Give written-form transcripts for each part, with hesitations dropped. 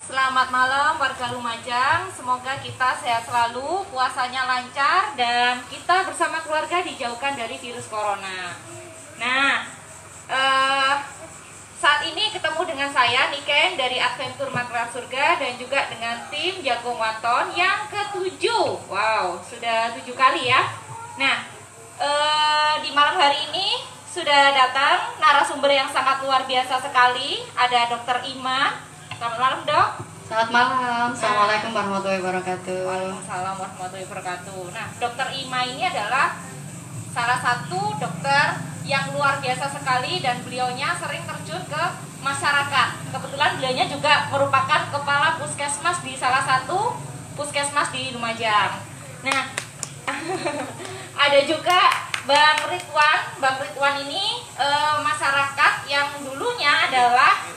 Selamat malam warga Lumajang, semoga kita sehat selalu, puasanya lancar, dan kita bersama keluarga dijauhkan dari virus corona. Nah, saat ini ketemu dengan saya, Niken dari Adventure Maklar Surga, dan juga dengan tim Jagung Waton yang ke-7. Wow, sudah 7 kali ya. Nah, di malam hari ini sudah datang narasumber yang sangat luar biasa sekali. Ada Dr. Ima. Selamat malam, Dok. Selamat malam. Assalamualaikum warahmatullahi wabarakatuh. Waalaikumsalam warahmatullahi wabarakatuh. Nah, Dr. Ima ini adalah salah satu dokter yang luar biasa sekali dan beliaunya sering terjun ke masyarakat. Kebetulan beliaunya juga merupakan kepala puskesmas di salah satu puskesmas di Lumajang. Nah, ada juga Bang Ridwan. Bang Ridwan ini masyarakat yang dulunya adalah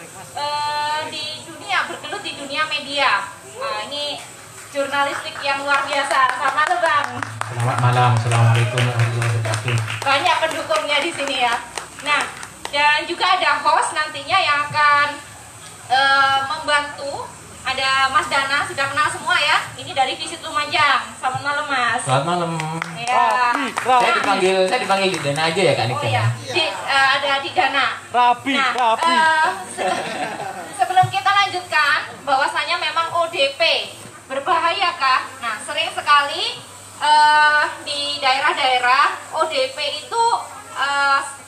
bergelut di dunia media. Nah, ini jurnalistik yang luar biasa. Selamat malam, Bang. Selamat malam. Assalamualaikum warahmatullahi wabarakatuh. Banyak pendukungnya di sini ya. Nah, dan juga ada host nantinya yang akan membantu. Ada Mas Dana, sudah kenal semua ya. Ini dari Visit Lumajang. Selamat malam, Mas. Selamat malam. Ya. Saya dipanggil di Dana aja ya, Kak Nika. Oh iya, ada di Dana. Rapi. Sebelum kita lanjutkan, bahwasanya memang ODP berbahaya kah? Nah, sering sekali di daerah-daerah ODP itu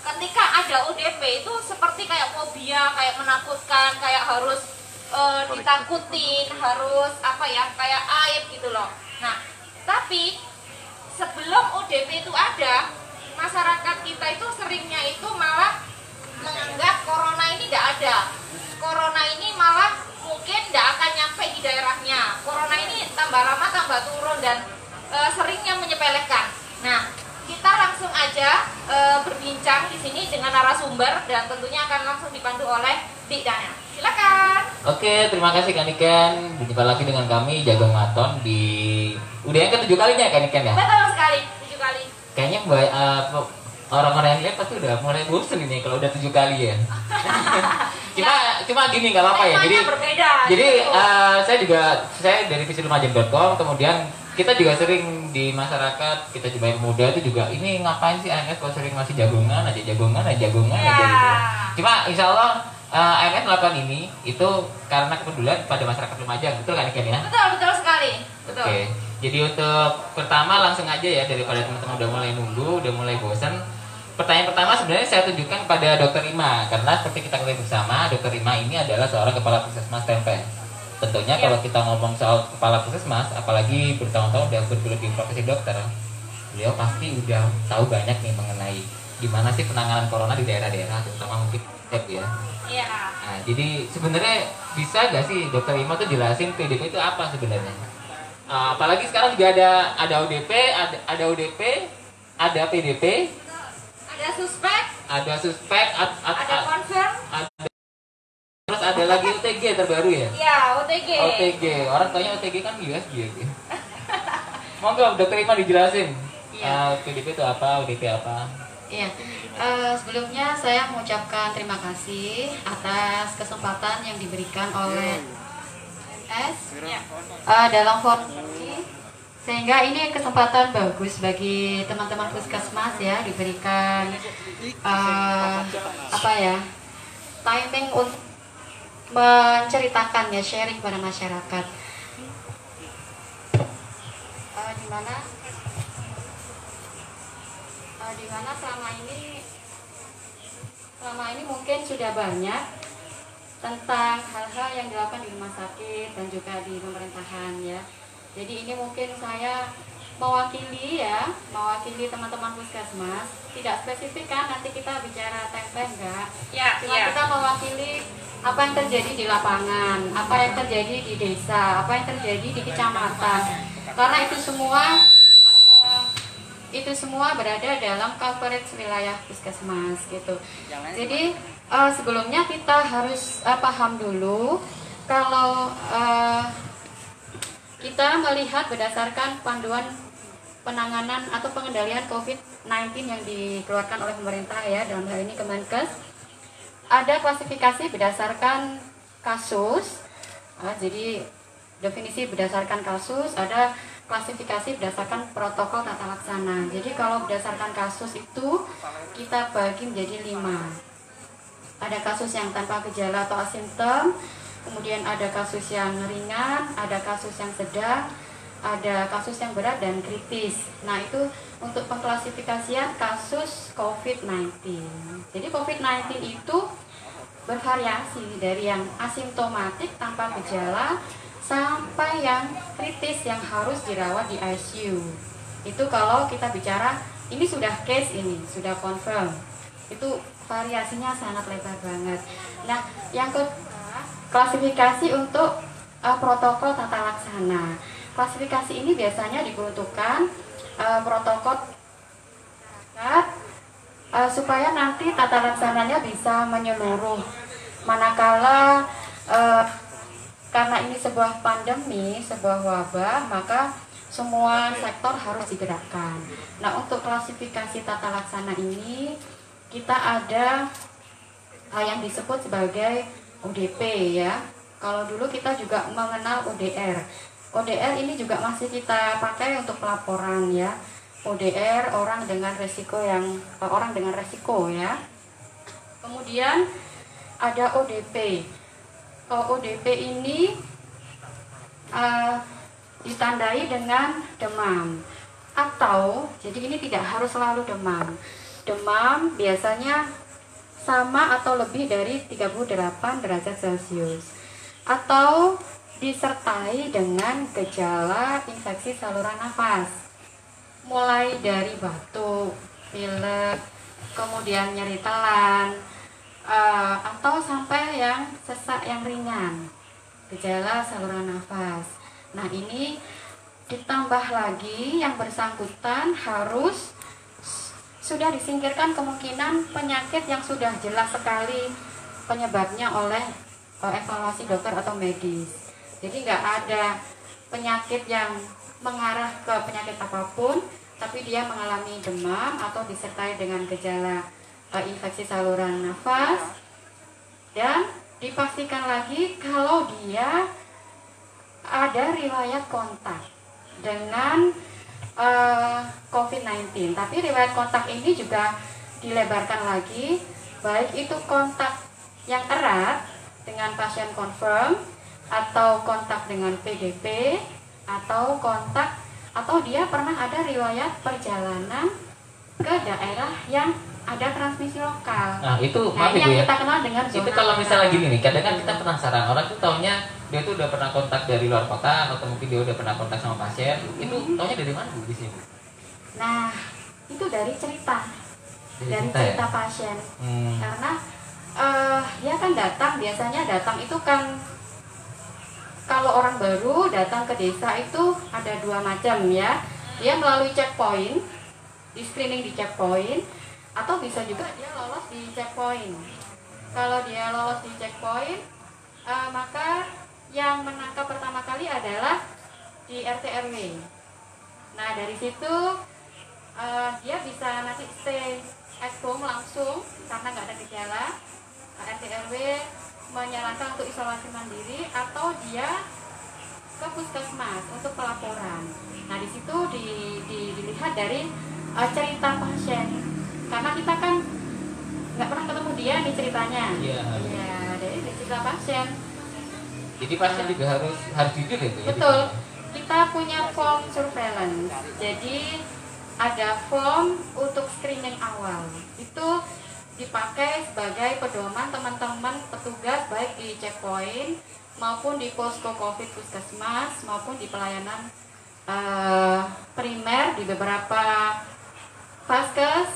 ketika ada ODP itu seperti kayak fobia, kayak menakutkan, kayak harus ditakutin, harus kayak aib gitu loh. Nah, tapi sebelum ODP itu ada, masyarakat kita itu seringnya itu malah menganggap corona ini tidak ada. Corona ini malah mungkin tidak akan nyampe di daerahnya. Corona ini tambah lama tambah turun dan seringnya menyepelekan. Nah, kita langsung aja berbincang di sini dengan narasumber dan tentunya akan langsung dipandu oleh Dik Dana. Silakan. Oke, terima kasih Kak Niken. Berjumpa lagi dengan kami Jagung Waton di udah yang ke-7 kalinya Kak Niken ya. Betul sekali, 7 kali. Kayaknya orang-orang yang lihat pasti udah mulai bosen ini kalau udah 7 kali ya. cuma gini nggak apa-apa ya. Jadi saya dari visitlumajang.com, kemudian kita juga sering di masyarakat, kita coba yang muda itu juga ini ngapain sih AMS kalau sering masih jagungan aja gitu. Cuma insya Allah AMS melakukan ini itu karena kepedulian pada masyarakat Lumajang, betul kan Iken ya? Betul sekali. Betul. Oke. Jadi untuk pertama langsung aja ya, daripada teman-teman udah mulai nunggu, udah mulai bosan. Pertanyaan pertama sebenarnya saya tunjukkan pada Dr. Ima, karena seperti kita ketahui bersama, Dr. Ima ini adalah seorang kepala puskesmas tempe. Tentunya kalau kita ngomong soal kepala puskesmas, apalagi bertahun-tahun udah bergelut di profesi dokter, beliau pasti udah tahu banyak nih mengenai gimana sih penanganan corona di daerah-daerah, terutama mungkin ya. Iya. Nah, jadi sebenarnya bisa nggak sih Dr. Ima tuh jelasin PDP itu apa sebenarnya? Apalagi sekarang juga ada ODP, ada ODP, ada PDP, ada suspek, ada confirm, terus ada lagi OTG terbaru ya? Iya, OTG. Orang tanya OTG kan USG ya. Monggo Dr. Ima dijelasin. Iya. PDP itu apa, ODP apa? Iya. Sebelumnya saya mengucapkan terima kasih atas kesempatan yang diberikan oleh AMS dalam forum ini, sehingga ini kesempatan bagus bagi teman-teman puskesmas ya, diberikan timing untuk menceritakan ya, sharing kepada masyarakat. Di mana selama ini mungkin sudah banyak tentang hal-hal yang dilakukan di rumah sakit dan juga di pemerintahan ya. Jadi ini mungkin saya mewakili teman-teman puskesmas, tidak spesifik kan nanti kita bicara tempe enggak. Cuma kita mewakili apa yang terjadi di lapangan, apa yang terjadi di desa, apa yang terjadi di kecamatan. Karena itu semua berada dalam coverage wilayah puskesmas gitu. Jadi sebelumnya kita harus paham dulu kalau kita melihat berdasarkan panduan penanganan atau pengendalian COVID-19 yang dikeluarkan oleh pemerintah ya, dalam hal ini Kemenkes, ada klasifikasi berdasarkan kasus, Jadi definisi berdasarkan kasus, ada klasifikasi berdasarkan protokol tata laksana. Jadi kalau berdasarkan kasus itu kita bagi menjadi 5. Ada kasus yang tanpa gejala atau asimptom, kemudian ada kasus yang ringan, ada kasus yang sedang, ada kasus yang berat dan kritis. Nah, itu untuk pengklasifikasian kasus COVID-19. Jadi COVID-19 itu bervariasi dari yang asimptomatik tanpa gejala sampai yang kritis yang harus dirawat di ICU. Itu kalau kita bicara ini sudah case, ini sudah confirm. Itu variasinya sangat lebar banget. Nah, yang kedua, klasifikasi untuk protokol tata laksana. Klasifikasi ini biasanya diperuntukkan protokol masyarakat supaya nanti tata laksananya bisa menyeluruh. Manakala karena ini sebuah pandemi, sebuah wabah, maka semua sektor harus digerakkan. Nah, untuk klasifikasi tata laksana ini kita ada yang disebut sebagai ODP ya. Kalau dulu kita juga mengenal ODR. ODR ini juga masih kita pakai untuk pelaporan ya. ODR orang dengan resiko ya. Kemudian ada ODP. ODP ini ditandai dengan demam atau jadi ini tidak harus selalu demam. Demam biasanya sama atau lebih dari 38 derajat Celcius atau disertai dengan gejala infeksi saluran nafas mulai dari batuk, pilek, kemudian nyeri telan, atau sampai yang sesak yang ringan, gejala saluran nafas. Nah, ini ditambah lagi yang bersangkutan harus sudah disingkirkan kemungkinan penyakit yang sudah jelas sekali penyebabnya oleh evaluasi dokter atau medis. Jadi nggak ada penyakit yang mengarah ke penyakit apapun, tapi dia mengalami demam atau disertai dengan gejala infeksi saluran nafas, dan dipastikan lagi kalau dia ada riwayat kontak dengan COVID-19. Tapi riwayat kontak ini juga dilebarkan lagi, baik itu kontak yang erat dengan pasien confirm, atau kontak dengan PDP, atau kontak atau dia pernah ada riwayat perjalanan ke daerah yang ada transmisi lokal. Nah, itu nah, maaf yang ya. kita kenal dengan zona. Itu kalau misalnya gini nih, kadang kan kita penasaran, orang tuh taunya dia tuh udah pernah kontak dari luar kota atau mungkin dia udah pernah kontak sama pasien. Itu taunya dari mana Bu di sini? Nah, itu dari cerita. Dari cerita ya? Pasien. Karena dia kan datang, biasanya datang itu kan kalau orang baru datang ke desa itu ada 2 macam ya. Dia melalui checkpoint, di screening di checkpoint, atau bisa juga dia lolos di checkpoint. Kalau dia lolos di checkpoint, maka yang menangkap pertama kali adalah di RT RW. Nah, dari situ dia bisa nanti stay at home langsung karena nggak ada gejala. RT RW menyarankan untuk isolasi mandiri atau dia ke puskesmas untuk pelaporan. Nah, di situ dilihat dari cerita pasien, karena kita kan nggak pernah ketemu dia di ceritanya. Iya. Ya, dari cerita pasien. Jadi pasien juga harus jujur itu. Betul. Kita punya form surveillance. Jadi ada form untuk screening awal. Itu dipakai sebagai pedoman teman-teman petugas baik di checkpoint maupun di posko COVID puskesmas maupun di pelayanan primer di beberapa vaskes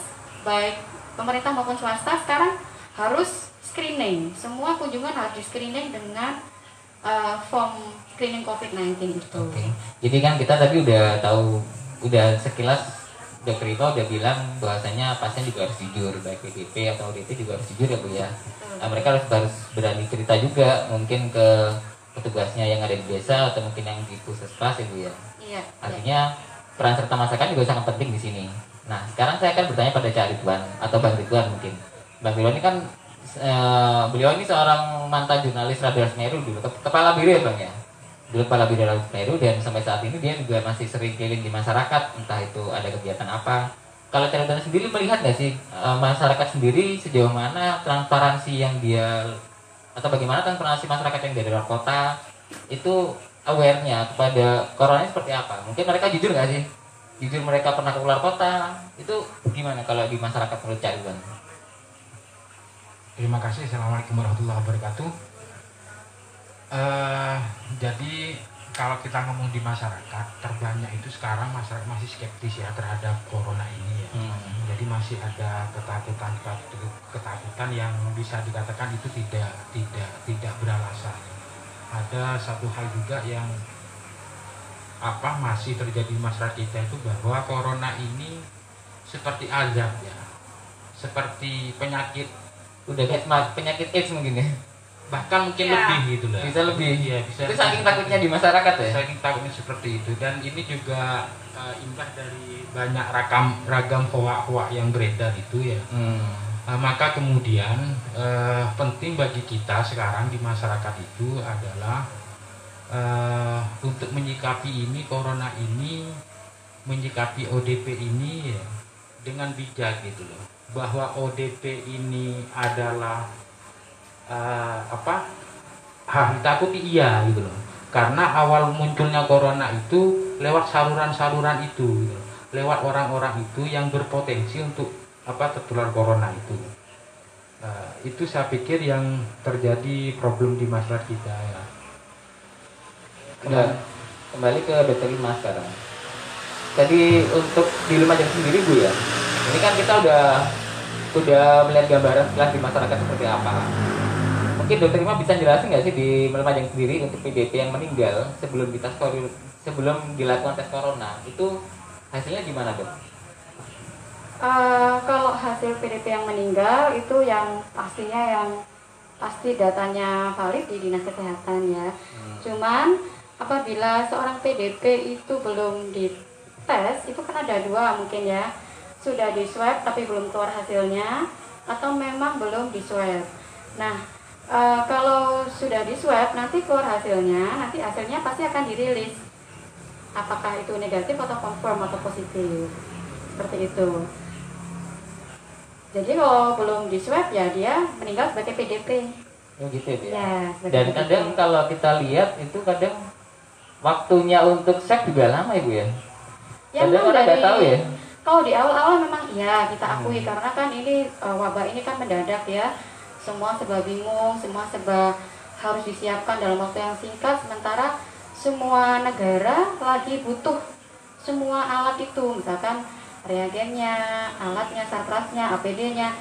baik pemerintah maupun swasta sekarang harus screening. Semua kunjungan harus di screening dengan form screening COVID-19 itu. Oke. Jadi kan kita tadi udah tahu, udah sekilas Dokter Rita udah bilang bahwasanya pasien juga harus jujur, baik PDP atau ODP juga harus jujur ya Bu ya. Nah, mereka harus berani cerita juga mungkin ke petugasnya yang ada di desa atau mungkin yang di puskesmas ya Bu ya. Iya. Artinya peran serta masyarakat juga sangat penting di sini. Nah, sekarang saya akan bertanya pada Cak Ridwan atau Bang Ridwan mungkin. Bang Ridwan ini kan beliau ini seorang mantan jurnalis Radio Semeru dulu, kepala biro ya Bang ya. Dulu kepala biro Radio Semeru, dan sampai saat ini dia juga masih sering keliling di masyarakat, entah itu ada kegiatan apa. Kalau Cirebon sendiri melihat nggak sih masyarakat sendiri sejauh mana transparansi yang dia, atau bagaimana transparansi masyarakat yang dari luar kota itu aware-nya kepada corona ini seperti apa? Mungkin mereka jujur nggak sih? Jujur mereka pernah ke luar kota, itu gimana kalau di masyarakat menurut Cak Iwan? Terima kasih. Assalamualaikum warahmatullahi wabarakatuh. Jadi kalau kita ngomong di masyarakat, terbanyak itu sekarang masyarakat masih skeptis ya terhadap corona ini ya. Jadi masih ada ketakutan yang bisa dikatakan itu tidak beralasan. Ada satu hal juga yang masih terjadi di masyarakat kita itu, bahwa corona ini seperti azab ya, seperti penyakit, udah kayak penyakit AIDS mungkin ya, bahkan mungkin lebih gitu lah. Bisa lebih ya, bisa. Itu saking takutnya di masyarakat ya, saking takutnya seperti itu. Dan ini juga imbas dari banyak ragam hoak-hoak yang beredar itu ya. Maka kemudian penting bagi kita sekarang di masyarakat itu adalah untuk menyikapi ini, corona ini, menyikapi ODP ini ya dengan bijak gitu loh. Bahwa ODP ini adalah harus ditakuti, iya gitu loh. Karena awal munculnya corona itu lewat saluran-saluran itu gitu loh. Lewat orang-orang itu yang berpotensi untuk tertular corona itu. Itu saya pikir yang terjadi problem di masyarakat kita ya. Kembali ke Dr. Ima sekarang. Tadi untuk di Lumajang sendiri Bu ya, ini kan kita udah melihat gambaran sekilas di masyarakat seperti apa. Mungkin Dr. Ima bisa jelasin nggak sih di Lumajang sendiri untuk PDP yang meninggal sebelum dilakukan tes corona itu hasilnya gimana dok? Kalau hasil PDP yang meninggal itu yang pasti datanya valid di dinas kesehatan ya. Cuman apabila seorang PDP itu belum dites, itu kan ada dua mungkin ya, sudah di swab tapi belum keluar hasilnya, atau memang belum di swab. Nah kalau sudah di swab nanti keluar hasilnya, nanti hasilnya pasti akan dirilis apakah itu negatif atau confirm atau positif, seperti itu. Jadi kalau belum di swab ya dia meninggal sebagai PDP. Oh gitu ya. Ya, dan kadang PDP. Kalau kita lihat itu kadang waktunya untuk swab juga lama Ibu ya. Ya kadang orang nggak tahu ya. Kalau di awal-awal memang iya kita akui karena kan ini wabah ini kan mendadak ya. Semua serba bingung, semua serba harus disiapkan dalam waktu yang singkat, sementara semua negara lagi butuh semua alat itu, misalkan reagennya, alatnya, sarprasnya, APD-nya.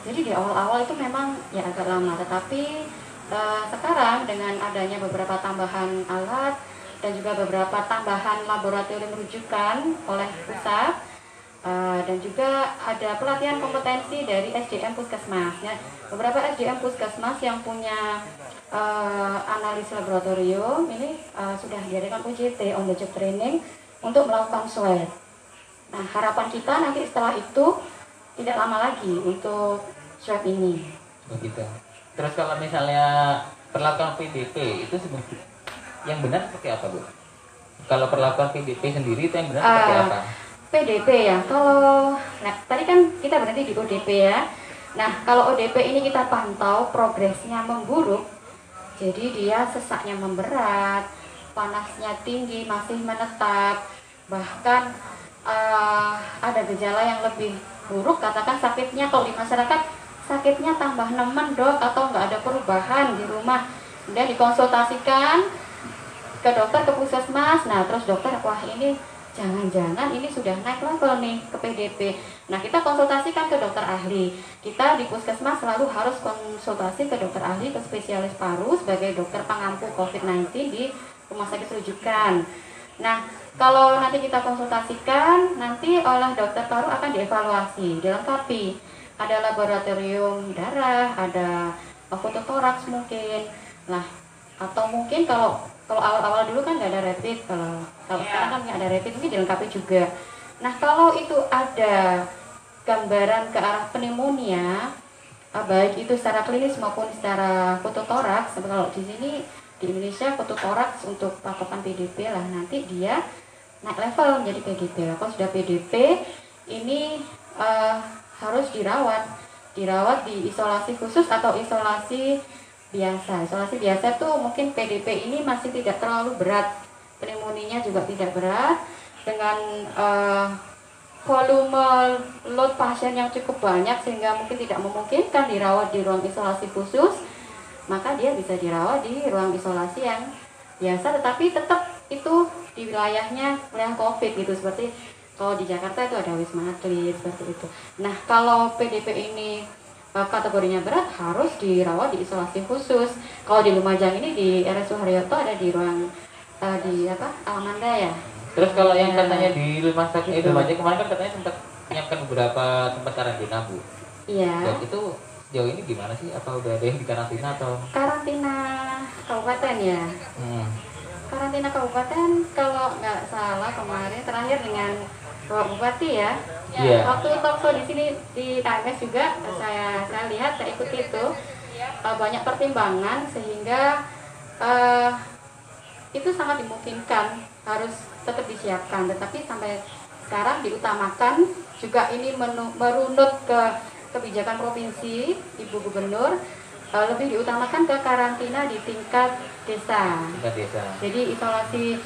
Jadi di awal-awal itu memang ya agak lama, tetapi sekarang dengan adanya beberapa tambahan alat dan juga beberapa tambahan laboratorium rujukan oleh pusat dan juga ada pelatihan kompetensi dari SDM Puskesmas ya. Beberapa SDM Puskesmas yang punya analis laboratorium ini sudah diadakan UJT, on the job training, untuk melakukan swab. Nah, harapan kita nanti setelah itu tidak lama lagi untuk swab ini. Begitu. Terus kalau misalnya perlakuan PDP itu yang benar seperti apa Bu? Kalau perlakuan PDP sendiri itu yang benar seperti apa? PDP ya, kalau tadi kan kita berhenti di ODP ya. Nah, kalau ODP ini kita pantau progresnya memburuk, jadi dia sesaknya memberat, panasnya tinggi, masih menetap, bahkan ada gejala yang lebih buruk, katakan sakitnya kalau di masyarakat sakitnya tambah nemen dok, atau nggak ada perubahan di rumah, kemudian dikonsultasikan ke dokter, ke puskesmas. Nah terus dokter, wah ini jangan-jangan ini sudah naik level nih ke PDP. Nah kita konsultasikan ke dokter ahli. Kita di puskesmas selalu harus konsultasi ke dokter ahli, ke spesialis paru sebagai dokter pengampu COVID-19 di rumah sakit rujukan. Nah, kalau nanti kita konsultasikan, nanti oleh dokter paru akan dievaluasi, dilengkapi. Ada laboratorium darah, ada fototoraks mungkin. Nah, atau mungkin kalau awal-awal dulu kan nggak ada rapid, kalau sekarang kan nggak ada rapid, mungkin dilengkapi juga. Nah, kalau itu ada gambaran ke arah pneumonia baik itu secara klinis maupun secara fototoraks. Kalau di sini di Indonesia fototoraks untuk patokan PDP lah, nanti dia naik level menjadi PDP. Kalau sudah PDP ini harus dirawat di isolasi khusus atau isolasi biasa. Isolasi biasa tuh mungkin PDP ini masih tidak terlalu berat, pneumonia juga tidak berat, dengan volume load pasien yang cukup banyak sehingga mungkin tidak memungkinkan dirawat di ruang isolasi khusus, maka dia bisa dirawat di ruang isolasi yang biasa, tetapi tetap itu di wilayah COVID gitu. Seperti kalau di Jakarta itu ada Wisma Atlet seperti itu. Nah, kalau PDP ini kategorinya berat harus dirawat di isolasi khusus. Kalau di Lumajang ini di RS Suharyoto ada di ruang Alamanda ya. Terus kalau yang katanya di rumah sakit Lumajang kemarin kan katanya sempat menyiapkan beberapa tempat karantina, Bu. Iya. Dan itu sejauh ini gimana sih? Apa udah ada yang di karantina atau? Karantina kabupaten ya. Karantina kabupaten kalau nggak salah kemarin terakhir dengan Bapak Bupati ya. Iya. Waktu talkshow di sini di KMS juga saya lihat, saya ikuti itu banyak pertimbangan sehingga itu sangat dimungkinkan harus tetap disiapkan, tetapi sampai sekarang diutamakan juga ini merunut ke kebijakan provinsi Ibu Gubernur, lebih diutamakan ke karantina di tingkat desa. Jadi isolasi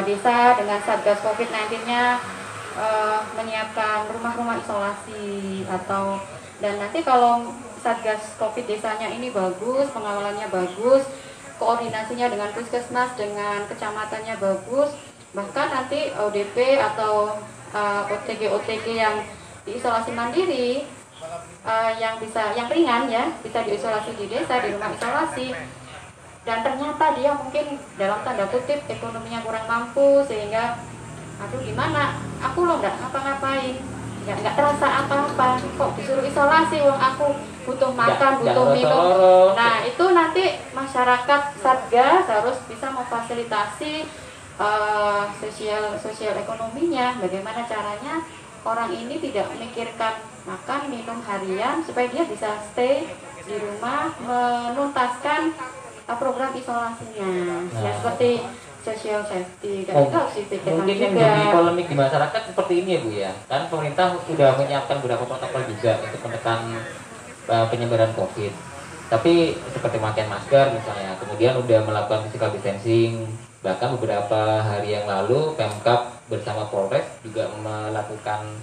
desa dengan Satgas COVID-19-nya menyiapkan rumah-rumah isolasi dan nanti kalau Satgas COVID desanya ini bagus, pengawalannya bagus, koordinasinya dengan puskesmas, dengan kecamatannya bagus, bahkan nanti ODP atau OTG yang diisolasi mandiri yang ringan ya bisa diisolasi di desa, di rumah isolasi, dan ternyata dia mungkin dalam tanda kutip ekonominya kurang mampu sehingga gimana aku loh nggak ngapa-ngapain, nggak terasa apa-apa, kok disuruh isolasi, wong aku butuh makan, butuh minum. Nah itu nanti masyarakat Satgas harus bisa memfasilitasi sosial ekonominya, bagaimana caranya orang ini tidak memikirkan makan minum harian supaya dia bisa stay di rumah menuntaskan program isolasinya. Ya seperti social safety dan itu harus dipikirkan mungkin juga. Yang jadi polemik di masyarakat seperti ini ya Bu ya, kan pemerintah sudah menyiapkan beberapa protokol juga untuk menekan penyebaran COVID, tapi seperti memakai masker misalnya, kemudian udah melakukan physical distancing. Bahkan beberapa hari yang lalu Pemkab bersama Polres juga melakukan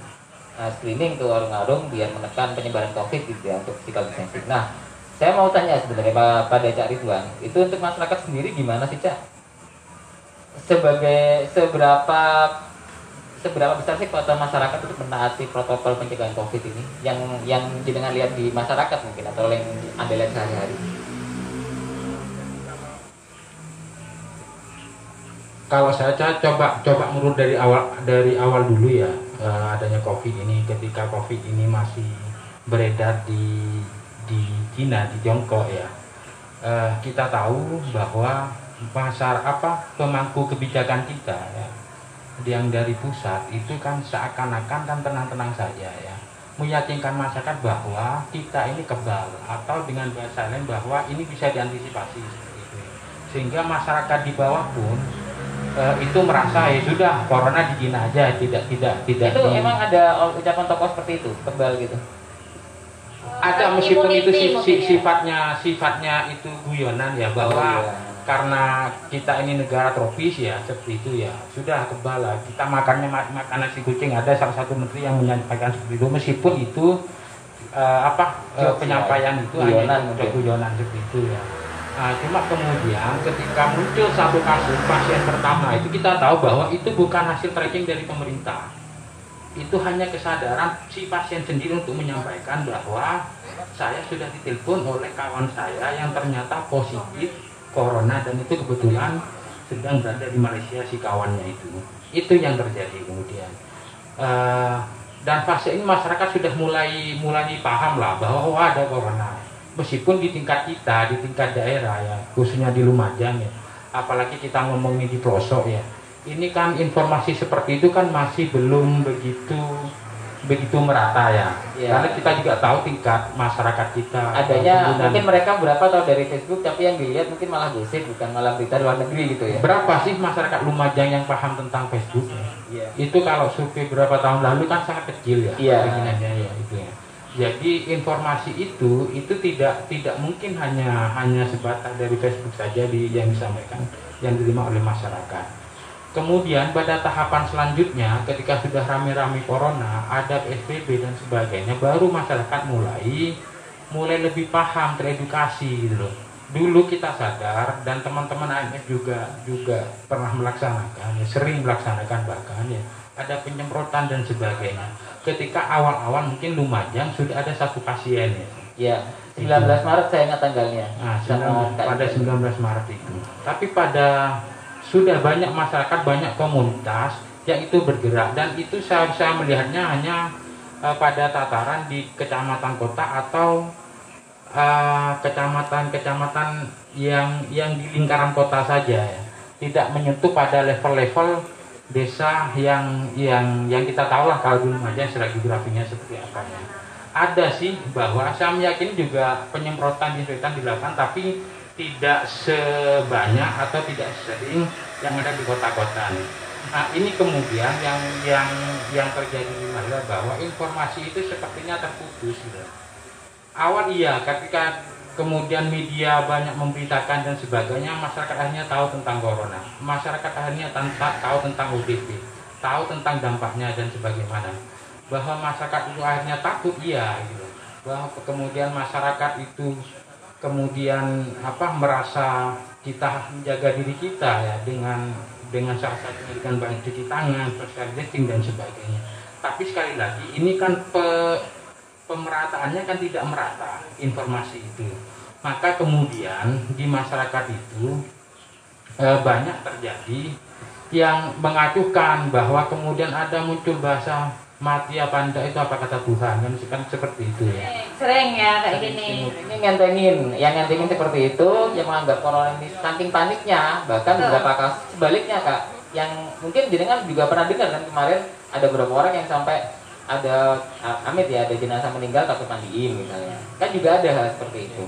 screening ke warung-warung biar menekan penyebaran COVID gitu ya, untuk physical distancing. Nah, saya mau tanya sebenarnya pada Cak Ridwan, itu untuk masyarakat sendiri gimana sih Cak? Seberapa besar sih kekuatan masyarakat untuk menaati protokol pencegahan COVID ini yang jenengan lihat di masyarakat mungkin atau yang Anda lihat sehari-hari? Kalau saya coba menurut dari awal dulu ya, adanya COVID ini, ketika COVID ini masih beredar di Cina, di Tiongkok ya, kita tahu bahwa pemangku kebijakan kita ya, yang dari pusat itu kan seakan-akan kan tenang-tenang saja ya, meyakinkan masyarakat bahwa kita ini kebal, atau dengan bahasa lain bahwa ini bisa diantisipasi gitu. Sehingga masyarakat di bawah pun itu merasa ya sudah corona di Cina aja, tidak itu emang ada ucapan tokoh seperti itu, kebal gitu. Ada, meskipun itu sifatnya itu guyonan ya, bahwa karena kita ini negara tropis ya, seperti itu ya, sudah kebal lah, kita makan nasi kucing. Ada salah satu menteri yang menyampaikan seperti itu, meskipun itu penyampaian itu hanya guyonan seperti itu ya. Cuma kemudian ketika muncul satu kasus pasien pertama itu, kita tahu bahwa itu bukan hasil tracking dari pemerintah, itu hanya kesadaran si pasien sendiri untuk menyampaikan bahwa saya sudah ditelepon oleh kawan saya yang ternyata positif corona, dan itu kebetulan sedang berada di Malaysia si kawannya itu yang terjadi kemudian. Dan fase ini masyarakat sudah mulai paham lah bahwa ada corona, meskipun di tingkat kita, di tingkat daerah ya, khususnya di Lumajang ya, apalagi kita ngomongin di pelosok ya, ini kan informasi seperti itu kan masih belum begitu begitu merata ya. Iya. Karena kita juga tahu tingkat masyarakat kita. Adanya penggunaan- mungkin mereka berapa tahu dari Facebook, tapi yang dilihat mungkin malah gosip, bukan malah berita luar negeri gitu ya. Berapa sih masyarakat Lumajang yang paham tentang Facebook? Iya. Itu kalau survei berapa tahun lalu kan sangat kecil ya. Iya. Keinginannya ya itu ya. Jadi informasi itu tidak mungkin hanya sebatas dari Facebook saja yang disampaikan, yang diterima oleh masyarakat. Kemudian pada tahapan selanjutnya ketika sudah rame-rame corona, ada PSBB dan sebagainya, baru masyarakat mulai lebih paham, teredukasi gitu loh. Dulu kita sadar dan teman-teman AMF juga pernah melaksanakan, ya, sering melaksanakan bahkan ya, ada penyemprotan dan sebagainya. Ketika awal-awal mungkin Lumajang sudah ada 1 pasien ya. Iya. 19 Maret saya ingat tanggalnya. Nah, Sama pada KIP. 19 Maret itu. Tapi sudah banyak masyarakat, banyak komunitas yang itu bergerak, dan itu saya melihatnya hanya pada tataran di kecamatan kota atau kecamatan-kecamatan yang di lingkaran kota saja ya. Tidak menyentuh pada level-level desa yang kita tahu lah kalau dulu aja geografinya seperti apa ya. Ada sih bahwa saya meyakini juga penyemprotan disinfektan dilakukan, tapi tidak sebanyak atau tidak sering yang ada di kota-kota. Nah, ini kemudian yang terjadi adalah bahwa informasi itu sepertinya terputus gitu. Awal iya, ketika kemudian media banyak memberitakan dan sebagainya, masyarakat akhirnya tahu tentang corona, masyarakat akhirnya tahu tentang ODP, tahu tentang dampaknya dan sebagaimana. Bahwa masyarakat itu akhirnya takut, iya gitu. Bahwa kemudian masyarakat itu kemudian merasa kita menjaga diri kita ya dengan salah satunya dengan banyak cuci tangan, social distancing dan sebagainya. Tapi sekali lagi ini kan pemerataannya kan tidak merata informasi itu. Maka kemudian di masyarakat itu banyak terjadi yang mengacuhkan bahwa kemudian ada muncul bahasa mati apa enggak, itu apa kata Tuhan, kan seperti itu ya. Sering ya kayak gini. Ini yang ngentengin seperti itu, yang menganggap corona ini saking paniknya, bahkan beberapa kasus sebaliknya Kak, yang mungkin jenengan juga pernah dengar kan kemarin ada beberapa orang yang sampai ada amit ya, ada jenazah meninggal takut mandiin misalnya, kan juga ada hal seperti itu.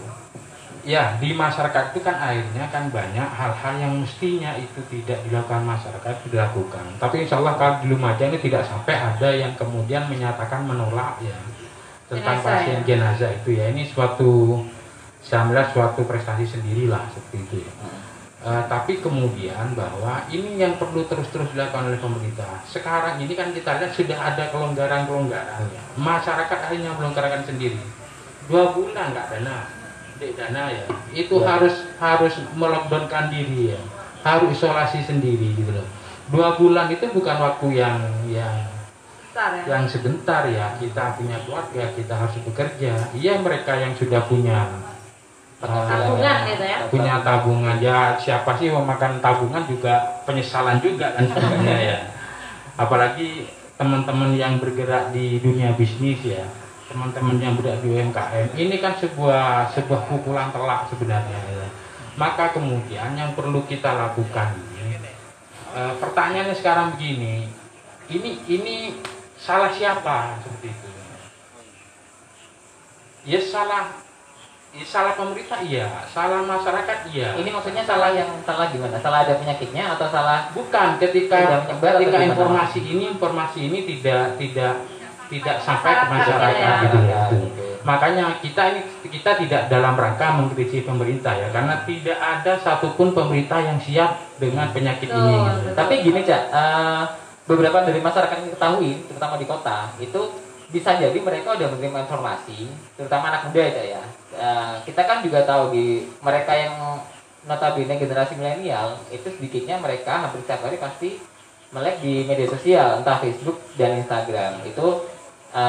Ya, di masyarakat itu kan akhirnya kan banyak hal-hal yang mestinya itu tidak dilakukan masyarakat dilakukan. Tapi insya Allah kalau di Lumajang ini tidak sampai ada yang kemudian menyatakan menolak ya tentang pasien jenazah itu ya. Ini saya melihat suatu prestasi sendirilah seperti itu ya. Tapi kemudian bahwa ini yang perlu terus-terus dilakukan oleh pemerintah. Sekarang ini kan kita lihat sudah ada kelonggaran-kelonggaran ya. Masyarakat akhirnya melonggarkan sendiri. 2 bulan nggak dana ya, itu harus melockdownkan diri ya, harus isolasi sendiri gitu loh. 2 bulan itu bukan waktu yang sebentar ya. Kita punya keluarga, kita harus bekerja. Iya, mereka yang sudah punya Tabungan gitu ya. punya tabungan ya, siapa sih mau makan tabungan juga penyesalan juga kan sebenarnya ya. Apalagi teman-teman yang bergerak di dunia bisnis ya, teman-teman yang berada di UMKM, ini kan sebuah pukulan telak sebenarnya ya. Maka kemudian yang perlu kita lakukan ini, pertanyaannya sekarang begini, ini salah siapa seperti itu? Ya salah pemerintah iya, salah masyarakat iya. Ini maksudnya salah gimana? Salah ada penyakitnya atau salah? Bukan, ketika informasi ini tidak sampai ke masyarakat gitu ya. Makanya kita tidak dalam rangka mengkritisi pemerintah ya, karena tidak ada satupun pemerintah yang siap dengan penyakit ini. Gitu. Tapi gini Cak, beberapa dari masyarakat yang ketahui, terutama di kota, itu bisa jadi mereka udah menerima informasi, terutama anak muda ya. Kita kan juga tahu di mereka yang notabene generasi milenial, itu sedikitnya mereka hampir setiap hari pasti melek di media sosial, entah Facebook dan Instagram. Itu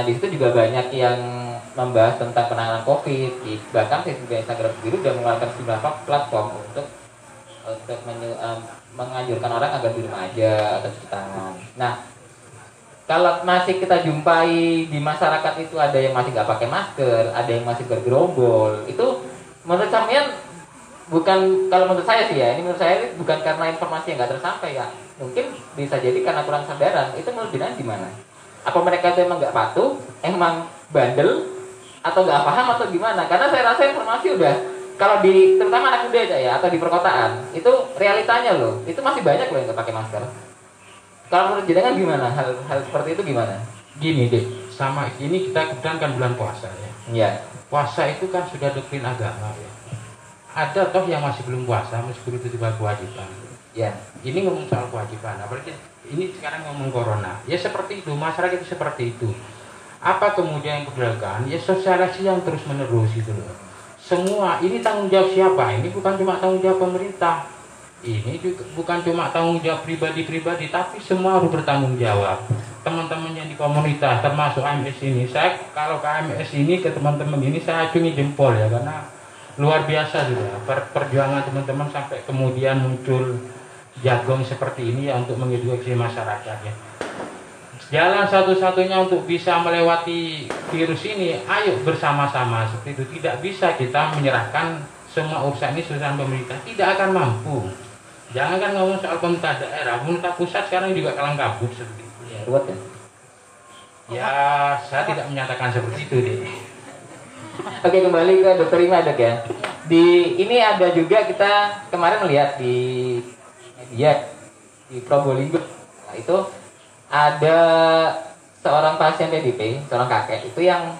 di situ juga banyak yang membahas tentang penanganan COVID. Bahkan Facebook dan Instagram sendiri sudah mengeluarkan sejumlah platform untuk menganjurkan orang agar di rumah aja atau cuci tangan. Nah, kalau masih kita jumpai di masyarakat itu ada yang masih nggak pakai masker, ada yang masih bergerombol, itu menurut sampean bukan, kalau menurut saya sih ya, ini menurut saya bukan karena informasi yang nggak tersampai ya, mungkin bisa jadi karena kurang kesadaran. Itu menurut jenengan gimana? Apa mereka itu emang nggak patuh, emang bandel, atau nggak paham atau gimana? Karena saya rasa informasi udah, kalau di terutama anak muda aja ya, atau di perkotaan, itu realitanya loh, itu masih banyak loh yang nggak pakai masker. Kalau menurut jenengan gimana? Hal seperti itu gimana? Gini deh, sama ini kita kebetulan kan bulan puasa ya. Iya. Puasa itu kan sudah doktrin agama ya. Ada toh yang masih belum puasa meskipun itu juga kewajiban. Ya. Ini ngomong soal kewajiban. Apalagi ini sekarang ngomong corona. Ya seperti itu, masyarakat itu seperti itu. Apa kemudian yang keberagaman? Ya sosialisasi yang terus menerus gitu loh. Semua ini tanggung jawab siapa? Ini bukan cuma tanggung jawab pemerintah. Ini juga bukan cuma tanggung jawab pribadi-pribadi, tapi semua harus bertanggung jawab. Teman-teman yang di komunitas, termasuk AMS ini, saya kalau ke AMS ini, ke teman-teman ini, saya acungi jempol ya, karena luar biasa juga perjuangan teman-teman sampai kemudian muncul jargon seperti ini ya untuk mengedukasi masyarakat ya. Jalan satu-satunya untuk bisa melewati virus ini, ayo bersama-sama seperti itu. Tidak bisa kita menyerahkan semua urusan ini urusan pemerintah, tidak akan mampu. Jangan kan ngomong soal pemerintah daerah, pemerintah pusat sekarang juga kalang kabut seperti itu. Ya, ruwet ya. Ya, saya tidak menyatakan seperti itu deh. Oke, kembali ke Dokter Ima, Dok ya. Di ini ada juga kita kemarin melihat di media di Probolinggo. Nah, itu ada seorang pasien PDP, seorang kakek itu yang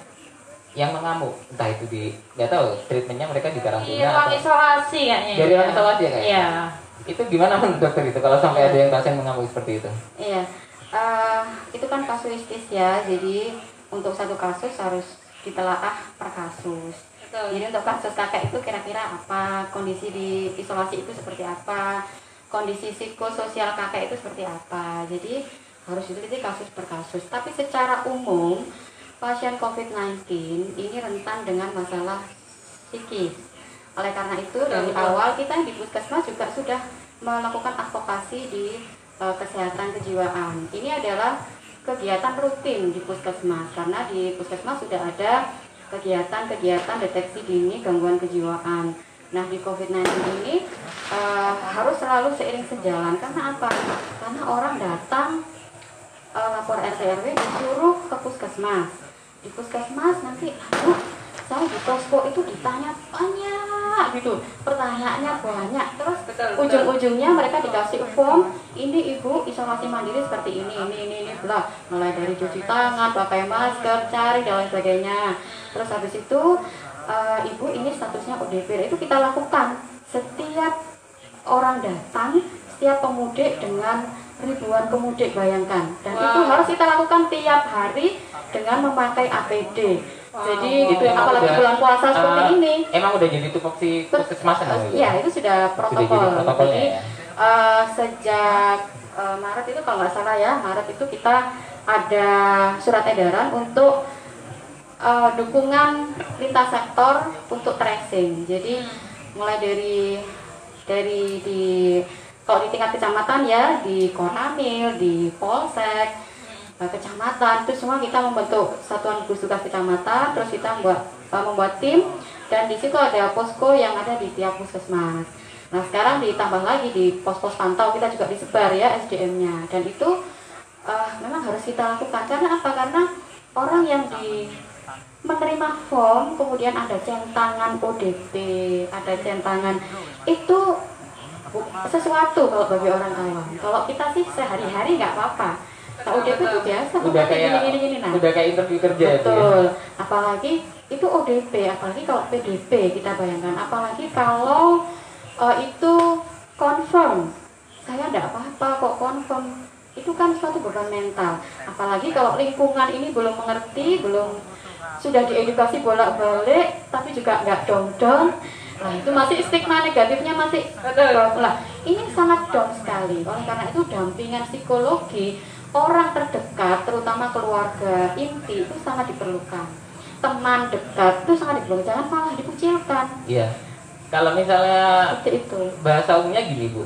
mengamuk, entah itu di nggak tahu treatmentnya mereka di karantina. Iya, ruang isolasi kayaknya. Dari ruang isolasi ya kayaknya. Iya. Itu gimana menurut dokter itu kalau sampai ada yang pasien mengamuk seperti itu? Iya, itu kan kasuistis ya. Jadi untuk satu kasus harus ditelaah per kasus. Betul. Jadi untuk kasus kakek itu kira-kira apa, kondisi di isolasi itu seperti apa, kondisi psikososial kakek itu seperti apa. Jadi harus diteliti kasus per kasus. Tapi secara umum pasien COVID-19 ini rentan dengan masalah psikis. Oleh karena itu dari awal kita di Puskesmas juga sudah melakukan advokasi di kesehatan kejiwaan. Ini adalah kegiatan rutin di Puskesmas karena di Puskesmas sudah ada kegiatan-kegiatan deteksi dini gangguan kejiwaan. Nah di COVID-19 ini harus selalu seiring sejalan. Karena apa? Karena orang datang lapor RT RW disuruh ke Puskesmas. Di Puskesmas nanti saya di posko itu ditanya banyak gitu, pertanyaannya banyak, terus ujung-ujungnya mereka dikasih form, ini ibu isolasi mandiri seperti ini bla, mulai dari cuci tangan, pakai masker, cari dan lain sebagainya. Terus habis itu ibu ini statusnya ODP, itu kita lakukan setiap orang datang, setiap pemudik dengan ribuan pemudik, bayangkan, dan itu harus kita lakukan tiap hari dengan memakai APD. Jadi itu apalagi udah, bulan puasa seperti ini. Emang udah jadi tupoksi Puskesmas kan? Iya, itu sudah protokol. Sudah jadi protokolnya, jadi ya? Sejak Maret itu kalau nggak salah ya, Maret itu kita ada surat edaran untuk dukungan lintas sektor untuk tracing. Jadi mulai dari kalau di tingkat kecamatan ya, di Koramil, di Polsek, kecamatan, itu semua kita membentuk satuan gugus tugas kecamatan, terus kita membuat tim, dan di situ ada posko yang ada di tiap puskesmas. Nah sekarang ditambah lagi di pos-pos pantau kita juga disebar ya SDM-nya, dan itu memang harus kita lakukan. Karena apa? Karena orang yang menerima form, kemudian ada centangan ODP, ada centangan, itu sesuatu kalau bagi orang awam. Kalau kita sih sehari-hari nggak apa-apa. Kalau ODP itu biasa, udah kayak gini. Nah, udah kayak interview kerja. betul. Ya? Apalagi itu ODP, apalagi kalau PDP kita bayangkan, apalagi kalau itu confirm, saya tidak apa-apa kok confirm, itu kan suatu beban mental. Apalagi kalau lingkungan ini belum mengerti, belum sudah diedukasi bolak-balik, tapi juga nggak down. Nah itu masih stigma negatifnya masih lah. Ini sangat down sekali. Oleh karena itu dampingan psikologi orang terdekat, terutama keluarga inti, itu sangat diperlukan. Teman dekat itu sangat diperlukan, jangan malah dikucilkan. Iya. Kalau misalnya Seperti itu. bahasa umumnya gini Bu,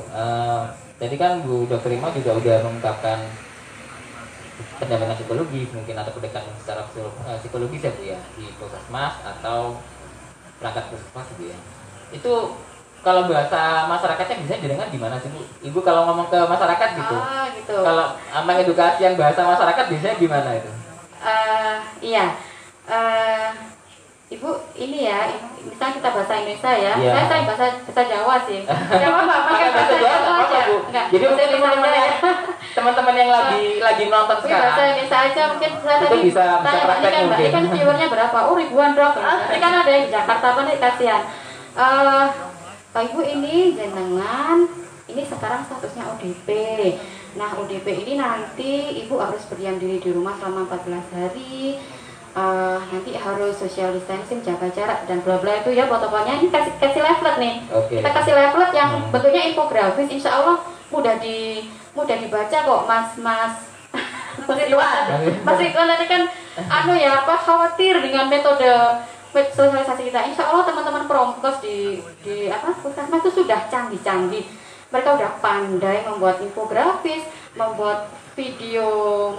tadi kan Bu Dr. Ima juga udah mengungkapkan pendampingan psikologis mungkin atau pendekatan secara psikologis ya Bu ya, di puskesmas atau perangkat puskesmas Bu ya. Itu kalau bahasa masyarakatnya bisa jenengan gimana sih Bu? Ibu kalau ngomong ke masyarakat gitu. Gitu. Betul. Kalau mengedukasi yang bahasa masyarakat biasanya gimana itu? Iya. Ibu ini ya, misalnya kita bahasa Indonesia ya. Iya. Saya bahasa Jawa sih. Enggak apa-apa, pakai bahasa Jawa Jawa nggak apa-apa, aja. Bu. Enggak. Jadi bahasa mungkin Indonesia teman-teman aja yang ya. teman-teman yang lagi nonton Tapi bahasa sekarang Indonesia aja mungkin saya itu tadi bisa tanya, praktek ini mungkin. kan viewernya berapa? Oh ribuan dong. Tapi kan ada yang di Jakarta apa nih, kasihan. Pak Ibu ini jenengan ini sekarang statusnya ODP. Nah ODP ini nanti Ibu harus berdiam diri di rumah selama 14 hari. Nanti harus social distancing, jaga jarak dan bla bla itu ya protokolnya. Ini kasih leaflet nih. Oke. Kita kasih leaflet yang bentuknya infografis, insya Allah mudah dibaca kok Mas Ridwan tadi kan khawatir dengan metode sosialisasi kita. Insya Allah teman-teman promkes di puskesmas itu sudah canggih-canggih. Mereka udah pandai membuat infografis, membuat video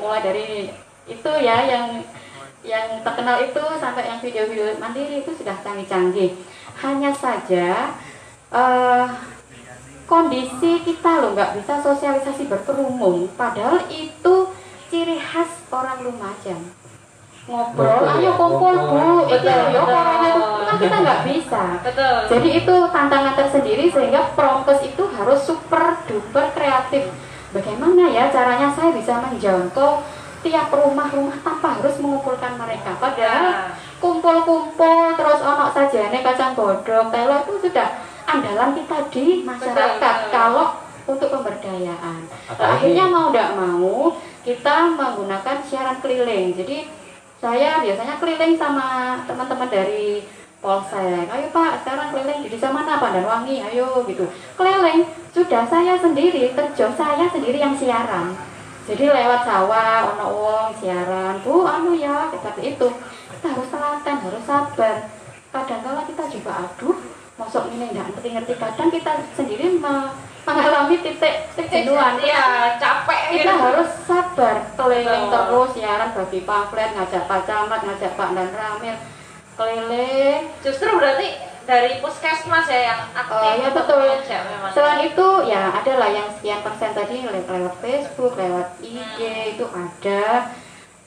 mulai dari itu ya yang terkenal itu sampai yang video-video mandiri itu sudah canggih-canggih. Hanya saja kondisi kita loh nggak bisa sosialisasi berkerumun, padahal itu ciri khas orang Lumajang. Ngobrol, ayo kumpul Bu, itu yo corona itu kan kita nggak bisa. Betul. Jadi itu tantangan tersendiri sehingga promkes itu harus super duper kreatif. Bagaimana ya caranya saya bisa menjangkau tiap rumah-rumah tanpa harus mengumpulkan mereka. Padahal kumpul-kumpul terus ono sajane kacang godhong, telo itu sudah andalan kita di masyarakat kalau untuk pemberdayaan. Akhirnya mau tidak mau kita menggunakan siaran keliling. Jadi saya biasanya keliling sama teman-teman dari Polsek. Ayo Pak, sekarang keliling di desa mana? Pandanwangi, ayo gitu. Keliling, sudah saya sendiri terjun, saya sendiri yang siaran. Jadi lewat sawah, ono wong siaran, Bu, ya, seperti itu. Kita harus telaten, harus sabar. Kadang-kala kita juga aduh, masuk ini nggak ngerti-ngerti. Kadang kita sendiri mengalami titik jenuhan. Iya, capek. Kita harus sabar, keliling terus, siaran, bagi pamflet, ngajak Pak Camat, ngajak Pak Dan Ramil, keliling. Justru berarti dari puskesmas ya yang aktif. Ya betul. Memang. Selain itu ya ada lah yang sekian persen tadi lewat Facebook, lewat IG itu ada.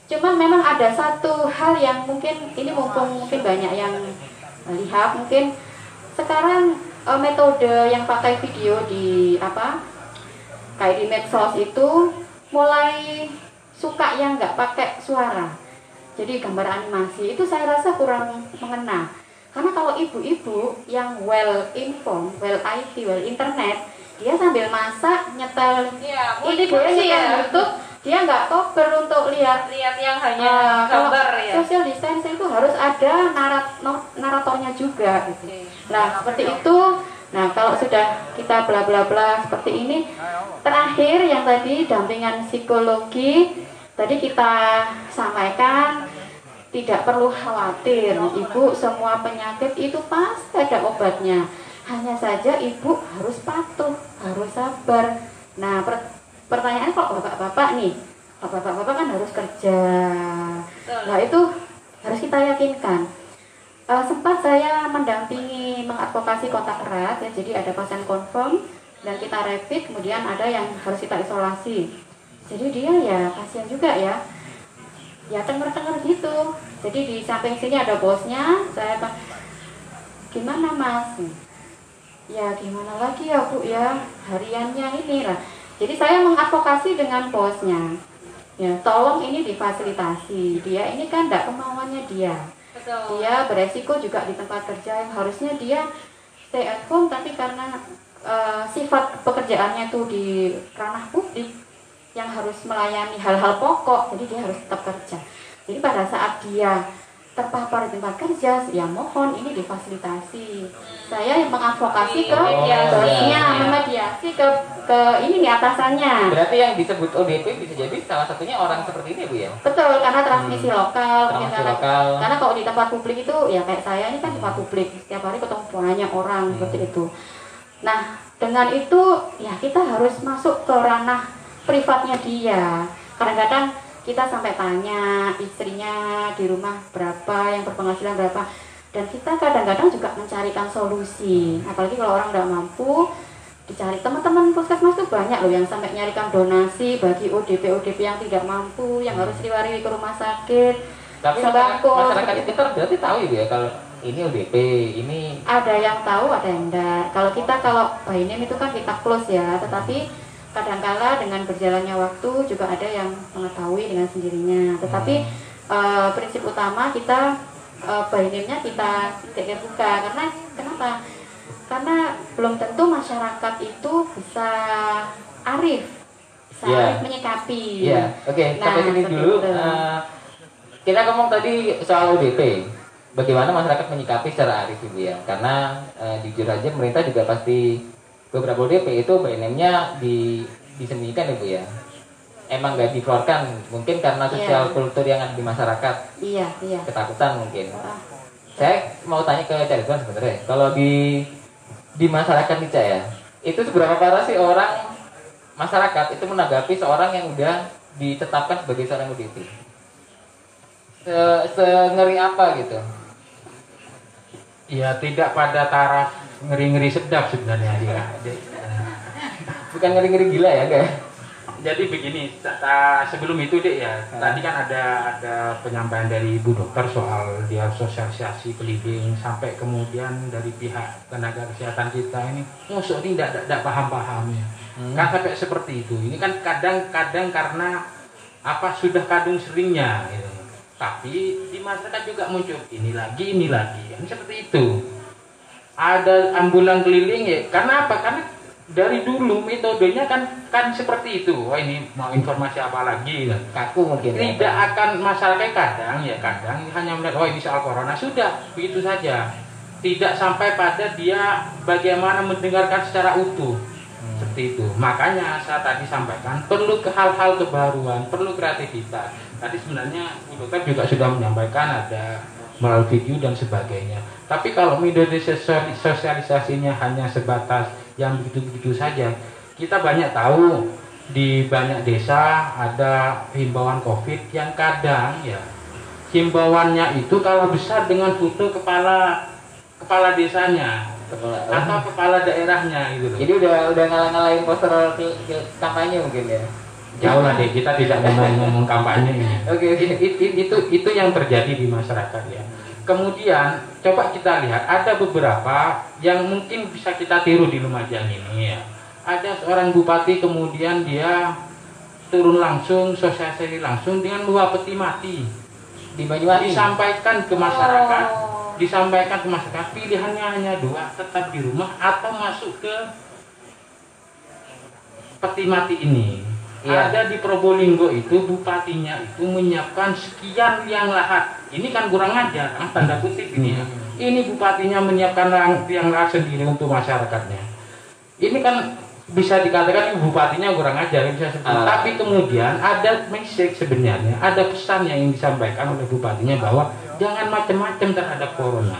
Cuman memang ada satu hal yang mungkin ini mumpung mungkin banyak yang lihat, mungkin sekarang metode yang pakai video di kayak di medsos itu mulai suka yang nggak pakai suara. Jadi gambar animasi itu saya rasa kurang mengena. Karena kalau ibu-ibu yang well informed, well IT, well internet, dia sambil masak, nyetel multifungsi ya. YouTube, dia nggak cover untuk lihat yang hanya gambar ya. Social distancing itu harus ada naratornya juga gitu. Nah, seperti itu. Nah, kalau sudah kita bla bla bla seperti ini, terakhir yang tadi dampingan psikologi tadi kita sampaikan. Tidak perlu khawatir, Ibu, semua penyakit itu pasti ada obatnya. Hanya saja Ibu harus patuh, harus sabar. Nah, pertanyaannya kalau bapak-bapak nih, bapak-bapak kan harus kerja. Nah, itu harus kita yakinkan. Sempat saya mendampingi mengadvokasi kontak erat, ya, jadi ada pasien confirm dan kita rapid, kemudian ada yang harus kita isolasi. Jadi dia ya kasihan juga ya. Ya tenger-tenger gitu. Jadi di samping sini ada bosnya, saya gimana Mas? Ya gimana lagi ya Bu ya, hariannya ini lah. Jadi saya mengadvokasi dengan bosnya. Ya tolong ini difasilitasi. Dia ini kan tidak kemauannya dia. Betul. Dia beresiko juga di tempat kerja yang harusnya dia stay at home, tapi karena sifat pekerjaannya itu di ranah publik yang harus melayani hal-hal pokok, jadi dia harus tetap kerja. Jadi pada saat dia terpapar di tempat kerja, ya mohon ini difasilitasi. Saya yang mengadvokasi ke bosnya, memediasi ke ini nih atasannya. Berarti yang disebut ODP bisa jadi salah satunya orang seperti ini Bu ya? Betul, karena transmisi lokal. Transmisi lokal. Karena kalau di tempat publik itu ya kayak saya ini kan tempat publik, setiap hari ketemu banyak orang seperti itu. Nah dengan itu ya kita harus masuk ke ranah privatnya dia. Kadang-kadang kita sampai tanya istrinya di rumah berapa, yang berpenghasilan berapa, dan kita kadang-kadang juga mencarikan solusi. Apalagi kalau orang tidak mampu, dicari. Teman-teman puskesmas tuh banyak loh yang sampai nyarikan donasi bagi ODP yang tidak mampu, yang harus riwari ke rumah sakit. Tapi sembako, masyarakat itu berarti tahu ya kalau ini ODP, ini ada yang tahu, ada yang enggak. Kalau ini itu kan kita close ya, tetapi kadangkala dengan berjalannya waktu juga ada yang mengetahui dengan sendirinya. Tetapi prinsip utama kita bainnya kita tidak buka, karena kenapa? Karena belum tentu masyarakat itu bisa arif menyikapi. Oke, sampai sini dulu. Kita ngomong tadi soal ODP. Bagaimana masyarakat menyikapi secara arif, Ibu ya? Karena jujur aja pemerintah juga pasti beberapa ODP itu BNM-nya disembunyikan, Ibu ya. Emang nggak dikeluarkan, mungkin karena sosial kultur yang ada di masyarakat. Iya. Ketakutan mungkin. Saya mau tanya ke Cak Ridwan sebenarnya, kalau di masyarakat nih Cak ya, itu seberapa parah sih orang masyarakat itu menanggapi seorang yang udah ditetapkan sebagai seorang ODP? Ngeri apa gitu? Ya tidak pada taraf ngeri-ngeri sedap sebenarnya dia. Bukan ngeri-ngeri gila ya guys. Jadi begini, sebelum itu Dek ya, tadi kan ada penyampaian dari Ibu Dokter soal dia sosialisasi keliling sampai kemudian dari pihak tenaga kesehatan kita ini musuh ini tidak paham-paham ya. Kan sampai seperti itu. Ini kan kadang-kadang karena sudah kadung seringnya gitu. Tapi di masyarakat juga muncul ini lagi kan seperti itu. Ada ambulan keliling ya, karena apa? Karena dari dulu metodenya kan seperti itu. Wah ini mau informasi apa lagi? Kaku mungkin. Tidak akan masyarakat kadang hanya melihat ini soal corona sudah begitu saja. Tidak sampai pada dia bagaimana mendengarkan secara utuh. Seperti itu. Makanya saya tadi sampaikan perlu ke hal-hal kebaruan, perlu kreativitas. Tadi sebenarnya Bu Dokter juga sudah menyampaikan ada melalui video dan sebagainya. Tapi kalau metode sosialisasinya hanya sebatas yang begitu-begitu saja, kita banyak tahu di banyak desa ada himbauan COVID yang kadang ya himbauannya itu kalau besar dengan foto kepala desanya atau kepala daerahnya gitu loh. Jadi udah ngalah-ngalahin poster kampanye mungkin ya. Jauh lah deh, kita tidak ngomong kampanye ini. Oke. Itu yang terjadi di masyarakat ya. Kemudian coba kita lihat ada beberapa yang mungkin bisa kita tiru di Lumajang ini ya. Ada seorang bupati kemudian dia turun langsung sosialisasi langsung dengan dua peti mati di Banyuwangi. Disampaikan ke masyarakat, pilihannya hanya dua, tetap di rumah atau masuk ke peti mati ini. Ada di Probolinggo itu bupatinya itu menyiapkan sekian liang lahat. Ini kan kurang ajar, tanda kutip ini ya. Ini bupatinya menyiapkan liang lahat sendiri untuk masyarakatnya. Ini kan bisa dikatakan bupatinya kurang ajar, bisa seperti. Tapi kemudian ada message sebenarnya, ada pesan yang disampaikan oleh bupatinya bahwa jangan macam-macam terhadap corona.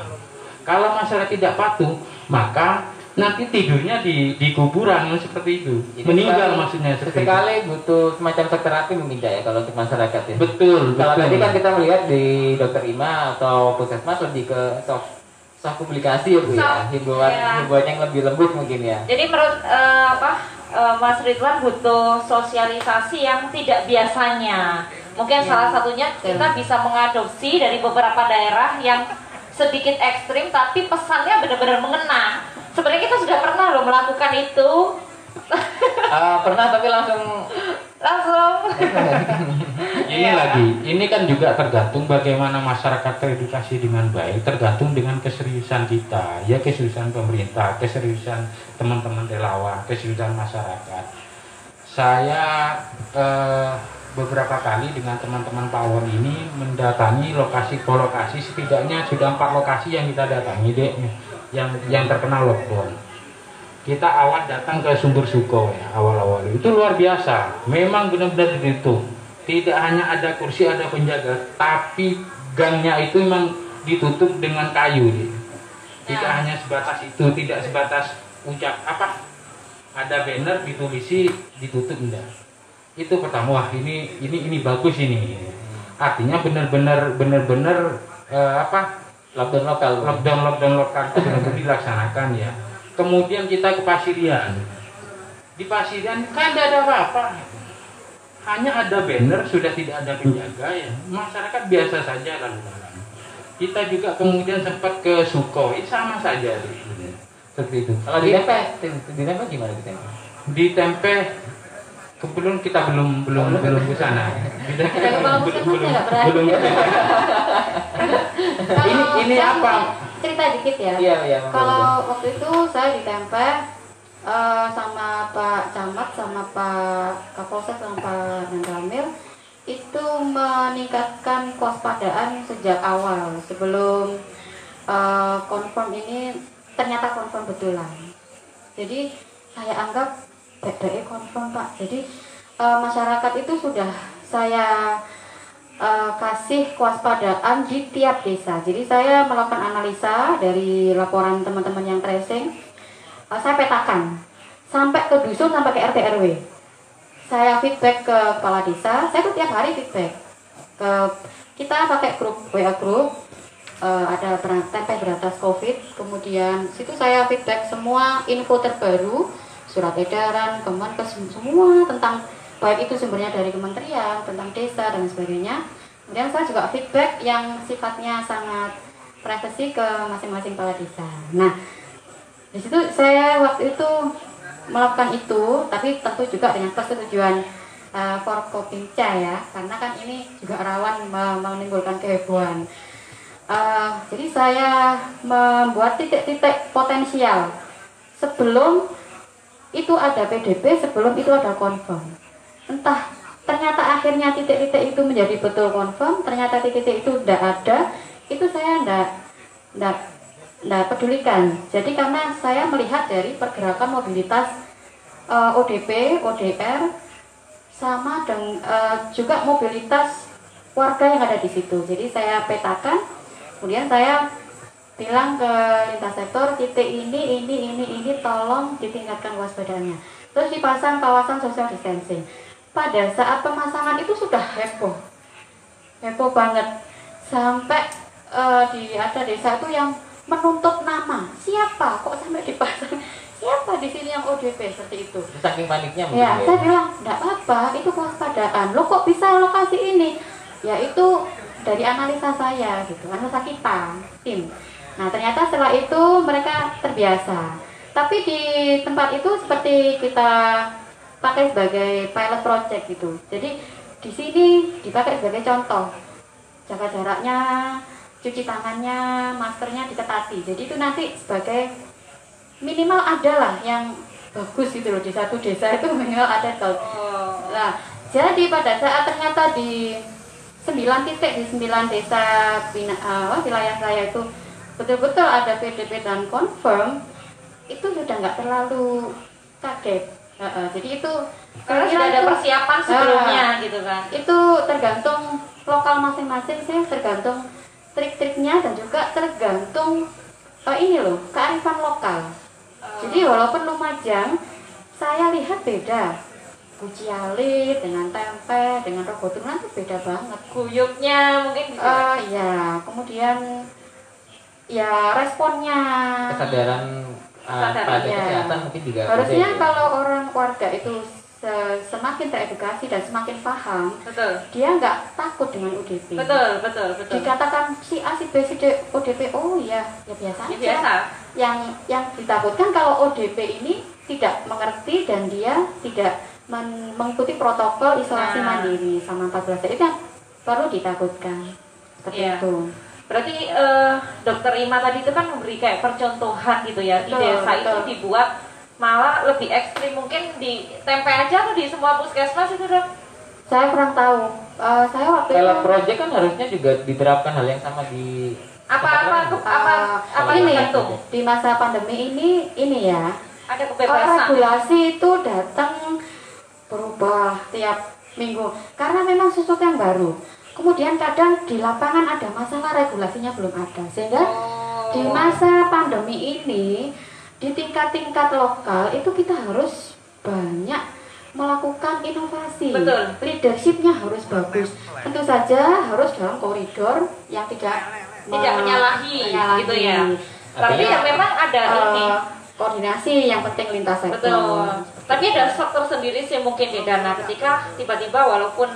Kalau masyarakat tidak patuh, maka nanti tidurnya di kuburan seperti itu. Jadi meninggal maksudnya sekali butuh semacam shock terapi mungkin ya kalau untuk masyarakat ya. Betul. Kalau tadi kan kita melihat di Dokter Ima atau Puskesmas lebih ke shock publikasi ya Bu ya. Himbauan yang lebih lembut mungkin ya. Jadi menurut Mas Ridwan butuh sosialisasi yang tidak biasanya. Mungkin salah satunya kita bisa mengadopsi dari beberapa daerah yang sedikit ekstrim tapi pesannya benar-benar mengena. Sebenarnya kita sudah pernah loh melakukan itu. Pernah tapi langsung. Ini kan juga tergantung bagaimana masyarakat teredukasi dengan baik, tergantung dengan keseriusan kita, ya keseriusan pemerintah, keseriusan teman-teman relawan, keseriusan masyarakat. Saya beberapa kali dengan teman-teman Pawon ini mendatangi lokasi-lokasi, setidaknya sudah 4 lokasi yang kita datangi deh, yang terkena lockdown. Kita awal datang ke Sumber Suko ya, awal-awal itu luar biasa, memang benar-benar ditutup. Tidak hanya ada kursi, ada penjaga, tapi gangnya itu memang ditutup dengan kayu. Tidak hanya sebatas itu, tidak sebatas ucap ada banner ditulisi ditutup, enggak. Itu pertama, wah ini bagus ini. Artinya benar-benar lockdown lokal itu benar-benar dilaksanakan ya. kemudian kita ke Pasirian. Di Pasirian kan tidak ada apa-apa, hanya ada banner, sudah tidak ada penjaga ya. Masyarakat biasa saja lalu lalang. Kita juga kemudian sempat ke Sukhoi, sama saja seperti itu. Kalau di Tempe gimana di Tempe? Di Tempe kebetulan kita belum ke sana. Belum. Ini apa? Cerita dikit ya. Iya. Kalau waktu itu saya di Tempe sama Pak Camat, sama Pak Kapolsek, sama Pak Danramil itu meningkatkan kewaspadaan sejak awal sebelum confirm ini ternyata confirm betulan. Jadi saya anggap BPE confirm Pak. Jadi masyarakat itu sudah saya kasih kewaspadaan di tiap desa. Jadi saya melakukan analisa dari laporan teman-teman yang tracing. Saya petakan sampai ke dusun, sampai ke RT RW. Saya feedback ke kepala desa. Saya tuh tiap hari feedback. Kita pakai grup WA grup. Ada Tempe Berantas COVID. Kemudian situ saya feedback semua info terbaru, surat edaran, Kemenkes, semua tentang baik itu sumbernya dari kementerian, tentang desa dan sebagainya. Kemudian saya juga feedback yang sifatnya sangat privasi ke masing-masing kepala desa. Nah, di situ saya waktu itu melakukan itu, tapi tentu juga dengan persetujuan Forkopimda ya, karena kan ini juga rawan menimbulkan kehebohan. Jadi saya membuat titik-titik potensial sebelum itu ada PDB, sebelum itu ada confirm. Entah ternyata akhirnya titik-titik itu menjadi betul confirm, ternyata titik-titik itu tidak ada, itu saya tidak pedulikan. Jadi karena saya melihat dari pergerakan mobilitas ODP, ODR, sama dengan juga mobilitas warga yang ada di situ. Jadi saya petakan, kemudian saya bilang ke lintas sektor, titik ini tolong ditingkatkan waspadaannya. Terus dipasang kawasan social distancing. Pada saat pemasangan itu sudah heboh banget, sampai ada desa itu yang menuntut nama, siapa kok sampai dipasang, siapa di sini yang ODP seperti itu. Saking paniknya mungkin. Ya, saya bilang enggak apa-apa, itu kewaspadaan. Lo kok bisa lokasi ini? Ya itu dari analisa saya gitu, analisa kita tim. Nah ternyata setelah itu mereka terbiasa. Tapi di tempat itu seperti kita pakai sebagai pilot project gitu. Jadi di sini dipakai sebagai contoh, jaga jaraknya, cuci tangannya, maskernya diketati. Jadi itu nanti sebagai minimal adalah yang bagus gitu loh, di satu desa itu minimal ada tuh. Nah jadi pada saat ternyata di 9 titik di 9 desa wilayah saya itu betul-betul ada PDP dan confirm, itu sudah nggak terlalu kaget. Jadi itu karena sudah ada persiapan sebelumnya gitu kan. Itu tergantung lokal masing-masing sih, tergantung trik-triknya dan juga tergantung ini loh, kearifan lokal. Jadi walaupun Lumajang saya lihat beda, Kuciali dengan Tempe dengan Rogotungan itu beda banget. Guyupnya mungkin gitu. Ya, kemudian ya responnya, Kesadaran pada kesehatan mungkin juga harusnya beda, ya. kalau orang warga itu semakin teredukasi dan semakin paham, Betul. dia nggak takut dengan ODP. Betul. Dikatakan si A, si B, si D ODP, oh ya biasa aja. Biasa. Yang ditakutkan kalau ODP ini tidak mengerti dan dia tidak mengikuti protokol isolasi mandiri sama 14 hari, itu yang perlu ditakutkan. Seperti itu. Berarti Dokter Ima tadi itu kan memberi kayak percontohan gitu ya, di desa itu dibuat malah lebih ekstrim, mungkin di Tempe aja atau di semua puskesmas itu Dok? Saya kurang tahu. Saya waktu Pilot itu project kan harusnya juga diterapkan hal yang sama di apa ini itu di masa pandemi ini ya. Ada kebebasan. Regulasi itu datang berubah tiap minggu karena memang sesuatu yang baru. Kemudian kadang di lapangan ada masalah, regulasinya belum ada, sehingga di masa pandemi ini di tingkat-tingkat lokal itu kita harus banyak melakukan inovasi. Betul. Leadershipnya harus bagus. Tentu saja harus dalam koridor yang tidak menyalahi gitu ya. Tapi Artinya, ya memang ada ini koordinasi yang penting lintas sektor. Betul. Tapi ada faktor sendiri sih mungkin di Dana ketika tiba-tiba walaupun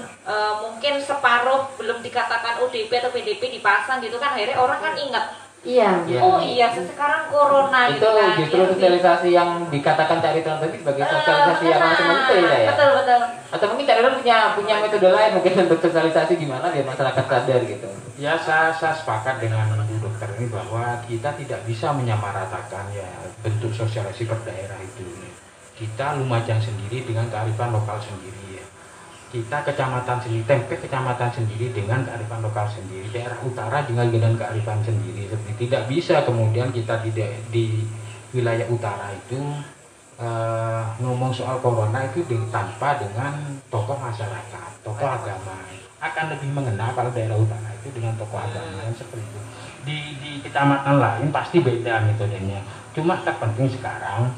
mungkin separuh belum dikatakan ODP atau PDP dipasang gitu kan, akhirnya orang kan ingat. Iya. Oh iya, sekarang corona Itu gitu kan. justru sosialisasi yang dikatakan Cak Ridwan tadi sebagai sosialisasi yang langsung mendetail ya. Betul betul. Atau mungkin Cak Ridwan punya metode lain mungkin untuk sosialisasi gimana biar masyarakat sadar gitu. Ya, saya sepakat dengan Bu Dokter ini bahwa kita tidak bisa menyamaratakan ya bentuk sosialisasi per daerah itu. Kita Lumajang sendiri dengan kearifan lokal sendiri ya. Kita kecamatan sendiri, Tempe kecamatan sendiri dengan kearifan lokal sendiri, daerah utara dengan kearifan sendiri. Seperti tidak bisa kemudian kita di wilayah utara itu ngomong soal corona itu tanpa dengan tokoh masyarakat, tokoh agama. Akan lebih mengena kalau daerah utara itu dengan tokoh agama yang seperti itu. Di kecamatan lain pasti beda metodenya. Cuma terpenting sekarang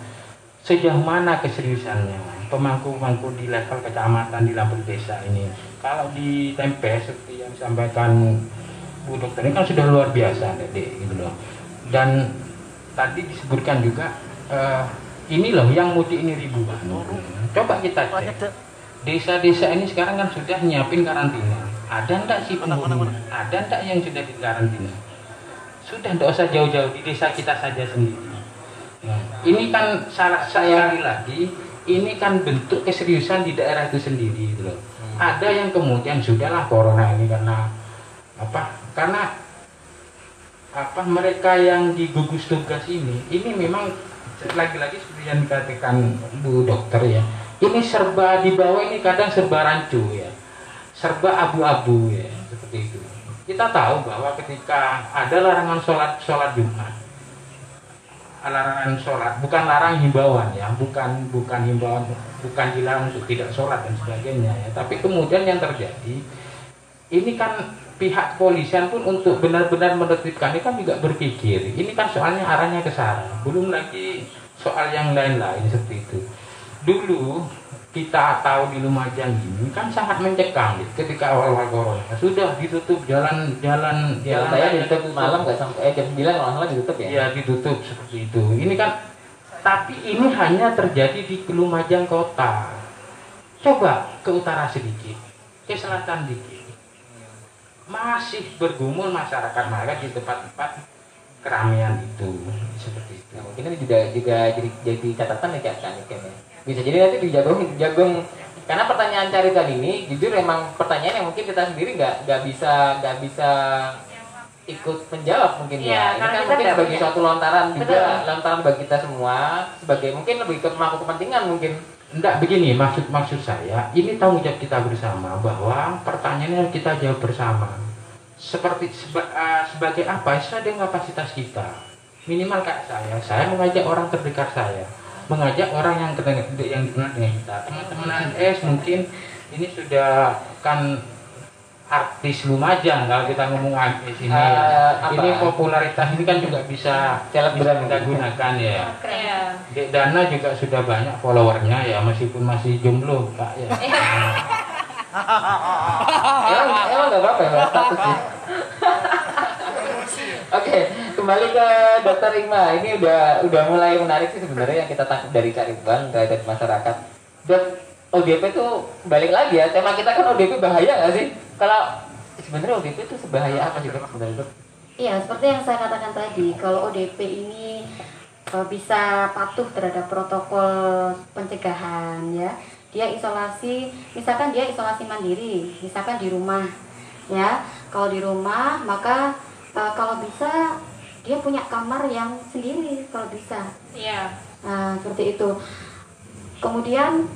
sejauh mana keseriusannya pemangku-pemangku di level kecamatan, di level desa ini. Kalau di Tempe seperti yang disampaikan Bu Dokter ini kan sudah luar biasa, Dek, gitu loh. Dan tadi disebutkan juga ini loh yang mudik ini ribuan. Coba kita cek. Desa-desa ini sekarang kan sudah nyiapin karantina. Ada enggak sih penghuni? Ada enggak yang sudah di karantina? Sudah, enggak usah jauh-jauh, di desa kita saja sendiri. Nah, ini kan salah saya lagi, ini kan bentuk keseriusan di daerah itu sendiri gitu loh. Ada yang kemudian sudahlah corona ini karena apa? Karena apa, mereka yang digugus tugas ini memang lagi-lagi seperti yang dikatakan Bu Dokter ya. Ini serba di bawah ini kadang serba rancu ya. Serba abu-abu ya, seperti itu. Kita tahu bahwa ketika ada larangan sholat Jumat, larangan sholat, bukan larang himbauan ya, bukan himbauan, bukan dilarang untuk tidak sholat dan sebagainya ya. Tapi kemudian yang terjadi, ini kan pihak kepolisian pun untuk benar-benar menertibkan ini kan juga berpikir, ini kan soalnya arahnya ke sana, belum lagi soal yang lain-lain seperti itu. Dulu kita tahu di Lumajang ini kan sangat mencekam ketika awal-awal corona, sudah ditutup jalan Saya ditutup malam nggak sampai jam 9 kalau salah ditutup ya. Iya, ditutup seperti itu. Ini kan, tapi ini hanya terjadi di Lumajang kota. Coba ke utara sedikit, ke selatan dikit, masih bergumul masyarakat di tempat-tempat keramaian itu seperti itu. Nah, mungkin ini juga jadi catatan ya Kak Niken ya. Bisa jadi nanti dijagung karena pertanyaan Caritan ini jujur emang pertanyaan yang mungkin kita sendiri nggak bisa ikut menjawab mungkin ya. Ini kan mungkin sebagai suatu lontaran juga, lontaran bagi kita semua sebagai mungkin lebih ke pemangku kepentingan mungkin. Enggak, begini maksud saya, ini tanggung jawab kita bersama bahwa pertanyaannya kita jawab bersama. Sebagai apa? Sesuai dengan kapasitas kita. Minimal kayak saya mengajak orang terdekat saya, mengajak orang yang dikenal dengan kita. Teman-teman ANS mungkin ini sudah kan artis Lumajang kalau kita ngomong ANS ini. Ini popularitas ini kan juga bisa kita gunakan ya. Dek Dana juga sudah banyak followernya ya, meskipun masih jomblo Kak ya. Emang nggak apa-apa ya status sih. Oke, kembali ke Dokter Ima. Ini udah mulai menarik sih sebenarnya yang kita tangkap dari Kak Ridwan terhadap masyarakat. Dok, ODP itu balik lagi ya. Tema kita kan ODP bahaya nggak sih? Kalau sebenarnya ODP itu sebahaya apa sih Dok sebenarnya Dok? Iya, seperti yang saya katakan tadi, kalau ODP ini bisa patuh terhadap protokol pencegahan ya. Dia isolasi, misalkan dia isolasi mandiri, misalkan di rumah ya. Kalau di rumah maka kalau bisa dia punya kamar yang sendiri kalau bisa. Iya. Nah, seperti itu. Kemudian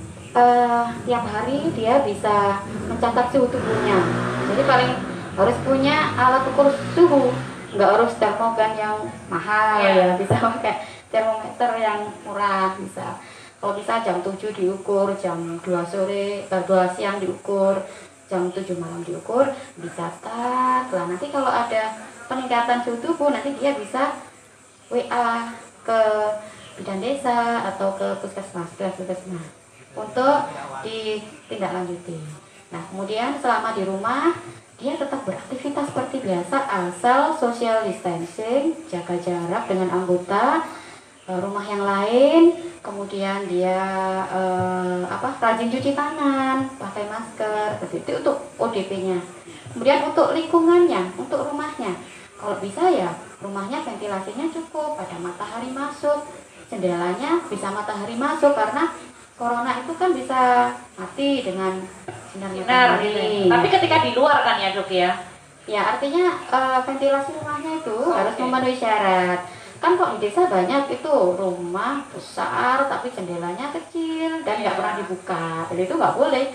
tiap hari dia bisa mencatat suhu tubuhnya. Jadi paling harus punya alat ukur suhu, nggak harus termogan yang mahal ya, bisa pakai termometer yang murah bisa. Kalau bisa jam 7 diukur, jam 2 sore, 2 siang diukur, jam 7 malam diukur, dicatat. Lah nanti kalau ada peningkatan suhu tubuh nanti dia bisa WA ke bidan desa atau ke puskesmas untuk ditindaklanjuti. Nah kemudian selama di rumah dia tetap beraktivitas seperti biasa asal social distancing, jaga jarak dengan anggota, rumah yang lain, kemudian dia rajin cuci tangan, pakai masker, seperti itu untuk ODP-nya. Kemudian untuk lingkungannya, untuk rumahnya, kalau bisa ya rumahnya ventilasinya cukup, ada matahari masuk, jendelanya bisa matahari masuk, karena corona itu kan bisa mati dengan sinar matahari. Tapi ketika di luar kan ya, Dok ya? Ya, artinya ventilasi rumahnya itu harus memenuhi syarat. Kan kok di desa banyak itu rumah besar tapi jendelanya kecil dan nggak pernah dibuka. Jadi itu nggak boleh.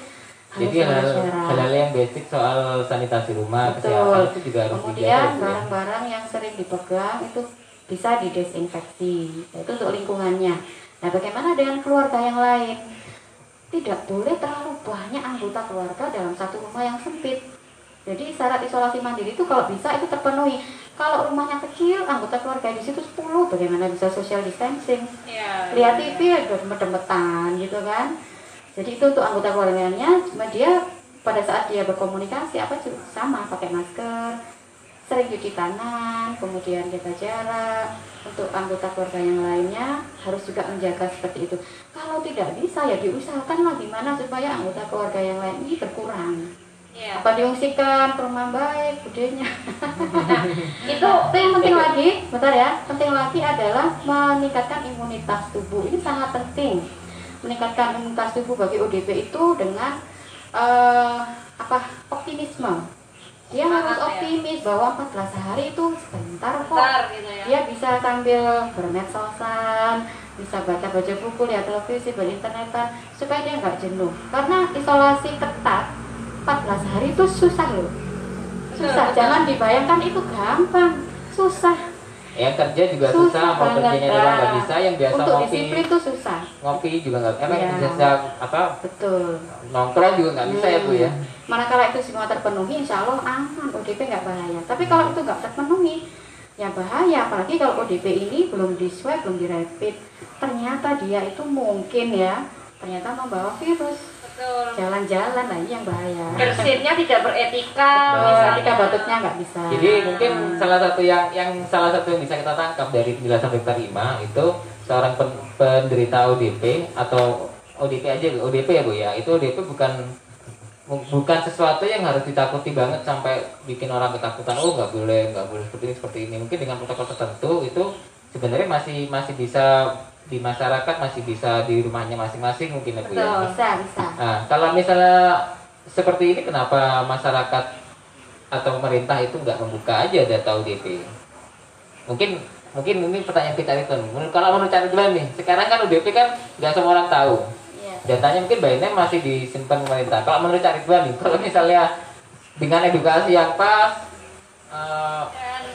Jadi hal-hal yang basic soal sanitasi rumah, betul, kesehatan itu juga harus kemudian dijaga. barang-barang yang sering dipegang itu bisa didesinfeksi. Itu untuk lingkungannya. Nah, bagaimana dengan keluarga yang lain? Tidak boleh terlalu banyak anggota keluarga dalam satu rumah yang sempit. Jadi syarat isolasi mandiri itu kalau bisa itu terpenuhi. Kalau rumahnya kecil, anggota keluarga di situ 10, bagaimana bisa social distancing? Ya, Lihat TV udah dempet-dempetan gitu kan. Jadi itu untuk anggota keluarganya, cuma dia pada saat dia berkomunikasi sama, pakai masker, sering cuci tangan, kemudian jaga jarak. Untuk anggota keluarga yang lainnya harus juga menjaga seperti itu. Kalau tidak bisa ya diusahakanlah gimana supaya anggota keluarga yang lain ini berkurang. ya. Apa diungsikan ke rumah baik budenya. Itu yang penting lagi, bentar ya. Penting lagi adalah meningkatkan imunitas tubuh. Ini sangat penting. Meningkatkan imunitas tubuh bagi ODP itu dengan optimisme. Dia harus optimis bahwa 14 hari itu sebentar kok. Gitu ya. Dia bisa sambil bermedsosan, bisa baca-baca buku, lihat televisi, berinternetan, supaya dia nggak jenuh. Karena isolasi ketat 14 hari itu susah loh. Susah, jangan dibayangkan itu gampang. Susah. Yang kerja juga susah, mau kerjanya juga nggak bisa, yang biasa untuk ngopi. disiplin itu susah. Ngopi juga nggak, karena Ya. biasa Betul. nongkrong juga nggak bisa ya Bu ya. Manakala itu semua terpenuhi, insya Allah aman, ODP nggak bahaya. Tapi kalau itu nggak terpenuhi, ya bahaya. Apalagi kalau ODP ini belum di swab, belum di rapid, ternyata dia itu mungkin ternyata membawa virus. Betul. Jalan-jalan lagi yang bahaya. Bersihnya tidak beretika, Ketika batuknya nggak bisa. Jadi mungkin salah satu yang bisa kita tangkap dari penjelasan Dokter Ima itu seorang penderita ODP atau ODP aja, ODP ya Bu ya. Itu ODP bukan sesuatu yang harus ditakuti banget sampai bikin orang ketakutan. Oh nggak boleh seperti ini. Mungkin dengan protokol tertentu itu sebenarnya masih bisa di masyarakat, masih bisa di rumahnya masing-masing mungkin ya Bu ya. Bisa. Nah, kalau misalnya seperti ini, kenapa masyarakat atau pemerintah itu nggak membuka aja data ODP? Mungkin pertanyaan kita itu. Kalau menurut cara dulu nih, sekarang kan ODP kan nggak semua orang tahu. Iya. Datanya mungkin bayinya masih disimpan pemerintah. Kalau menurut cara dulu nih, kalau misalnya dengan edukasi yang pas,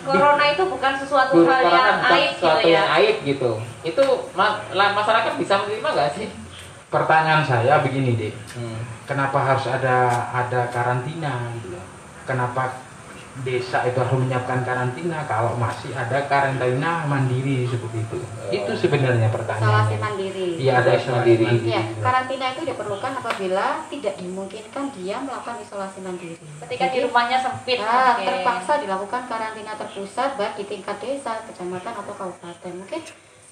corona itu bukan sesuatu hal yang aib gitu ya. yang aib gitu. Itu masyarakat bisa menerima nggak sih? Pertanyaan saya begini deh, kenapa harus ada karantina gitu loh? Kenapa desa itu harus menyiapkan karantina kalau masih ada karantina mandiri seperti itu? Itu sebenarnya pertanyaan. Isolasi mandiri. Iya, ada isolasi mandiri. Ya, karantina itu diperlukan apabila tidak dimungkinkan dia melakukan isolasi mandiri. Ketika di rumahnya sempit, terpaksa dilakukan karantina terpusat baik di tingkat desa, kecamatan atau kabupaten. Mungkin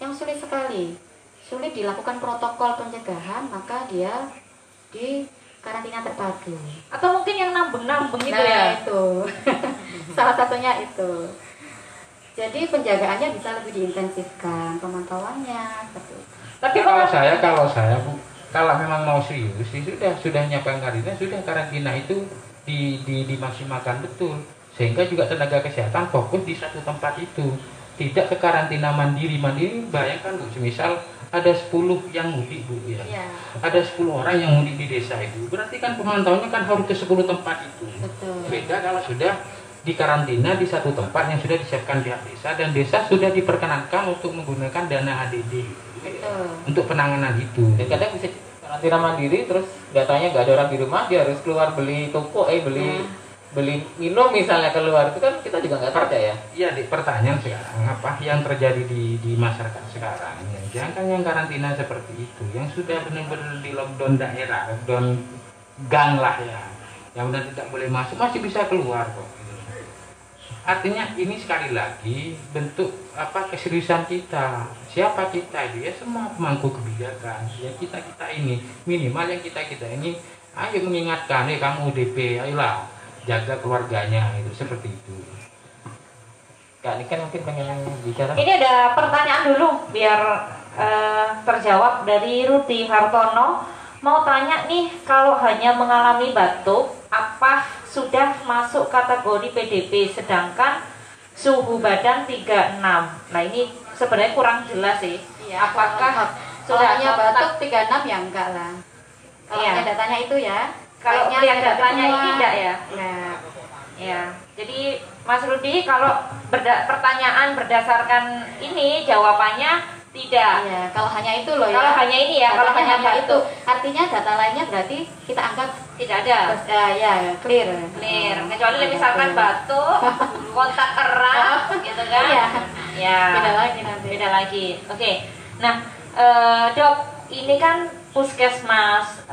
yang sulit dilakukan protokol pencegahan, maka dia di karantina terpadu. atau mungkin yang nambeng gitu ya. Itu salah satunya itu. Jadi penjagaannya bisa lebih diintensifkan, pemantauannya seperti itu. Tapi kalau saya Bu, kalau memang mau serius sudah nyiapkan karantina itu dimaksimalkan betul, sehingga juga tenaga kesehatan fokus di satu tempat itu, tidak ke karantina mandiri. Bayangkan Bu, semisal ada 10 yang mudik Bu ya. Ada 10 orang yang mudik di desa itu, berarti kan pemantauannya kan harus ke 10 tempat itu. Betul. Beda kalau sudah di karantina di satu tempat yang sudah disiapkan pihak desa, dan desa sudah diperkenankan untuk menggunakan dana ADD untuk penanganan itu. Dan kadang bisa karantina mandiri, terus datanya nggak ada orang di rumah, dia harus keluar beli toko, beli minum misalnya keluar, itu kan kita juga nggak percaya. Iya, pertanyaan sekarang apa yang terjadi di masyarakat sekarang? Jangan yang karantina seperti itu, yang sudah benar-benar di lockdown daerah, lockdown gang lah ya, yang benar tidak boleh masuk, masih bisa keluar kok. Artinya ini sekali lagi bentuk keseriusan kita. Siapa kita itu? Ya semua pemangku kebijakan. Ya kita ini minimal yang kita ini ayo mengingatkan, kamu UDP, ayolah jaga keluarganya itu seperti itu. Kak Niken mungkin pengen bicara. Ini ada pertanyaan dulu biar terjawab dari Ruti Hartono. Mau tanya nih, kalau hanya mengalami batuk, apa sudah masuk kategori PDP sedangkan suhu badan 36? Nah ini sebenarnya kurang jelas sih. Iya, Apakah sudah hanya kontak- batuk 36 ya enggak lah. Kalau Iya. datanya itu ya. Kalau kayaknya lihat tidak datanya semua. ini tidak ya? Enggak. Ya, jadi Mas Rudi kalau pertanyaan berdasarkan ini jawabannya tidak. Iya, kalau hanya itu loh Kalau ya. hanya ini ya, kalau Datanya hanya itu. Artinya data lainnya berarti kita anggap tidak ada. ya clear. Clear, kecuali misalkan batuk, kontak erat, gitu kan? Iya. Ya. Beda lagi nanti. Beda lagi. Oke. Nah, Dok, ini kan Puskesmas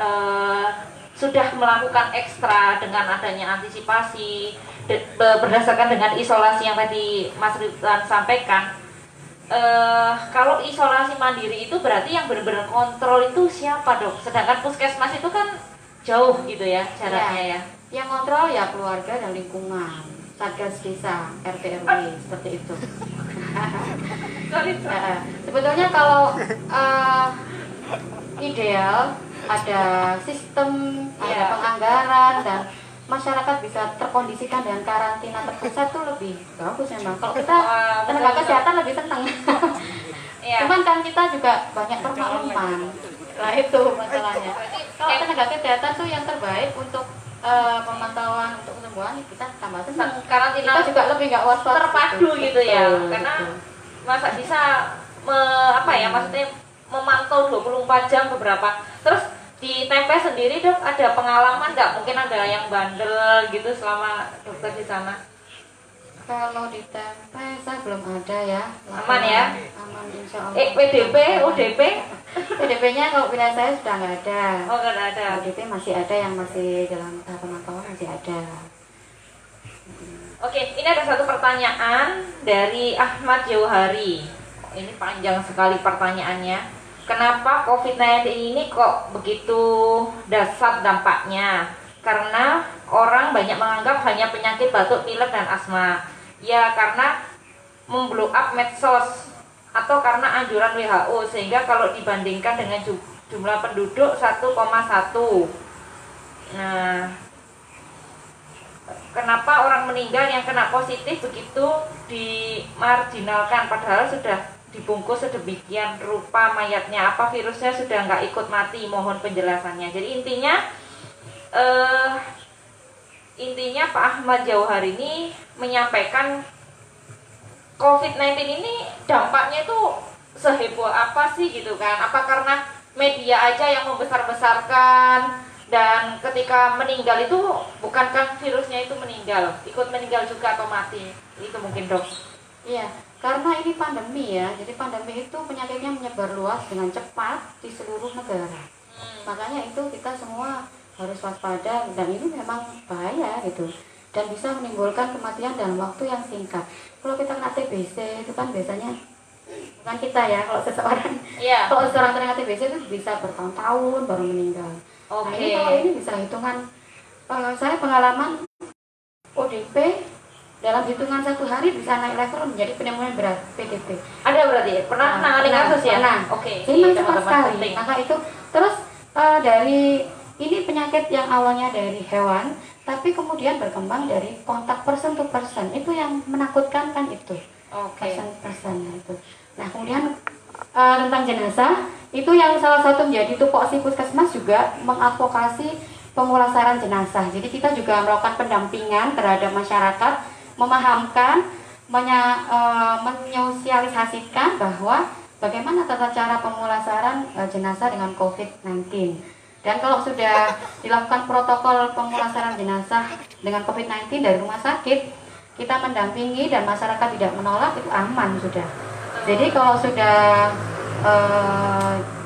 sudah melakukan ekstra dengan adanya antisipasi berdasarkan dengan isolasi yang tadi Mas Ridwan sampaikan. Kalau isolasi mandiri itu berarti yang benar-benar kontrol itu siapa, Dok? Sedangkan Puskesmas itu kan jauh gitu ya jaraknya ya. Yang kontrol ya keluarga dan lingkungan, satgas desa, RT RW seperti itu. Sebetulnya kalau ideal ada sistem, ada penganggaran dan masyarakat bisa terkondisikan dengan karantina terpusat itu lebih bagus memang. Kalau kita tenaga kesehatan lebih senang. Cuman kan kita juga banyak permakluman. Nah itu masalahnya. Kalau tenaga kesehatan tuh yang terbaik untuk pemantauan untuk kesembuhan kita tambah senang. Karantina Kita juga lebih nggak was-was. terpadu gitu ya. Betul, Karena betul. masa bisa maksudnya memantau 24 jam beberapa. Terus di Tempe sendiri, Dok, ada pengalaman nggak? Mungkin ada yang bandel gitu selama dokter di sana? Kalau di Tempe saya belum ada ya. Aman ya? Aman insya Allah. PDP, UDP? PDP-nya kalau wilayah saya sudah nggak ada. Oh, nggak ada. PDP masih ada yang masih dalam tahap pemantauan masih ada. Oke, ini ada satu pertanyaan dari Ahmad Jauhari. Ini panjang sekali pertanyaannya. Kenapa COVID-19 ini kok begitu dahsyat dampaknya? Karena orang banyak menganggap hanya penyakit batuk pilek dan asma. Ya karena memblow up medsos atau karena anjuran WHO, sehingga kalau dibandingkan dengan jumlah penduduk 1,1. Nah, kenapa orang meninggal yang kena positif begitu dimarginalkan padahal sudah dibungkus sedemikian rupa mayatnya? Apa virusnya sudah nggak ikut mati? Mohon penjelasannya. Jadi intinya Pak Ahmad Jauhar ini menyampaikan COVID-19 ini dampaknya itu seheboh apa sih gitu kan? Apa karena media aja yang membesar-besarkan dan ketika meninggal itu bukankah virusnya itu meninggal, ikut meninggal juga atau mati? Itu mungkin, Dok. Iya, karena ini pandemi ya. Jadi pandemi itu penyakitnya menyebar luas dengan cepat di seluruh negara. Makanya itu kita semua harus waspada dan ini memang bahaya gitu. Dan bisa menimbulkan kematian dalam waktu yang singkat. Kalau kita kena TBC itu kan biasanya bukan kita ya, kalau seseorang Iya. kalau seseorang kena TBC itu bisa bertahun-tahun baru meninggal. Nah, ini kalau ini bisa hitungan saya pengalaman ODP dalam hitungan 1 hari bisa naik level menjadi pneumonia berat PDP. Ada berarti pernah nangani kasus ya? Pernah. Oke. Memang Ini cepat teman-teman sekali. penting. Maka itu terus dari ini penyakit yang awalnya dari hewan, tapi kemudian berkembang dari kontak person to person. Itu yang menakutkan kan itu. Oke. Person itu. Nah kemudian tentang jenazah itu yang salah satu menjadi tupoksi Puskesmas juga mengadvokasi pemulasaran jenazah. Jadi kita juga melakukan pendampingan terhadap masyarakat, memahamkan, menyosialisasikan bahwa bagaimana tata cara pemulasaran jenazah dengan COVID-19. Dan kalau sudah dilakukan protokol pemulasaran jenazah dengan COVID-19 dari rumah sakit, kita mendampingi dan masyarakat tidak menolak, itu aman sudah. Jadi kalau sudah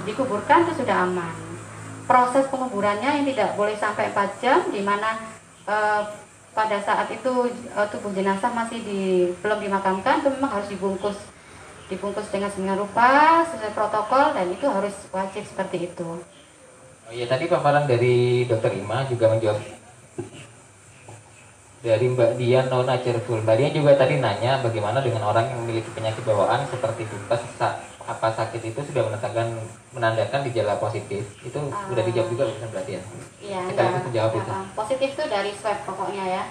dikuburkan itu sudah aman. Proses penguburannya yang tidak boleh sampai 4 jam, di mana pada saat itu tubuh jenazah masih belum dimakamkan, itu memang harus dibungkus dengan sedemikian rupa sesuai protokol, dan itu harus wajib seperti itu. Oh iya, tadi paparan dari Dokter Ima juga menjawab dari Mbak Dian Nona Cerful. Mbak Dian juga tadi nanya bagaimana dengan orang yang memiliki penyakit bawaan seperti tipes, apa sakit itu sudah menandakan gejala positif. Itu sudah dijawab juga bukan berarti ya? Iya, kita harus menjawab itu. Positif itu dari swab pokoknya ya.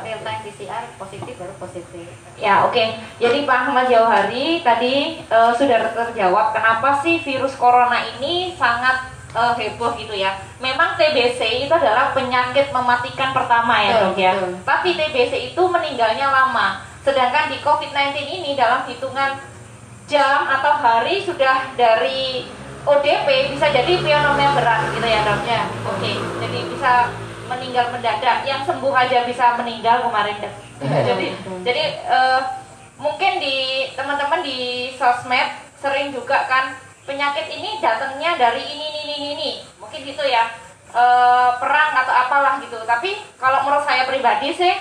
Real time PCR positif baru positif. Ya, oke. Jadi Pak Ahmad Jauhari tadi sudah terjawab kenapa sih virus corona ini sangat heboh gitu ya. Memang TBC itu adalah penyakit mematikan pertama ya dok ya. Tapi TBC itu meninggalnya lama. Sedangkan di COVID-19 ini dalam hitungan jam atau hari sudah dari ODP bisa jadi pneumonia berat gitu ya dok ya. Oke. Jadi bisa meninggal mendadak. Yang sembuh aja bisa meninggal kemarin dok. Jadi mungkin di teman-teman di sosmed sering juga kan penyakit ini datangnya dari ini mungkin gitu ya, perang atau apalah gitu. Tapi kalau menurut saya pribadi sih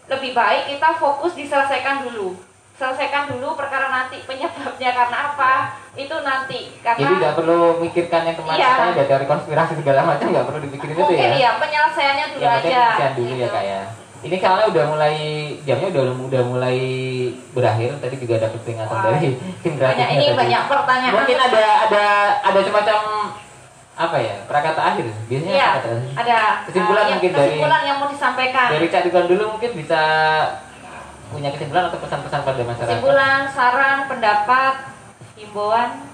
lebih baik kita fokus selesaikan dulu perkara, nanti penyebabnya karena apa itu nanti, karena jadi nggak perlu mikirkan yang kemarin katanya ada dari konspirasi segala macam, nggak perlu dipikirin itu ya. Mungkin ya penyelesaiannya dulu aja dulu gitu. Ya kayak ini karena udah mulai jamnya udah mulai berakhir. Tadi juga ada peringatan dari tim banyak ini tadi. Banyak pertanyaan. Mungkin ada semacam apa ya, prakata akhir biasanya ya, ada kesimpulan mungkin kesimpulan yang mau disampaikan dari Cak Ridwan dulu, mungkin bisa punya kesimpulan atau pesan-pesan pada masyarakat. Kesimpulan, saran, pendapat, himbauan,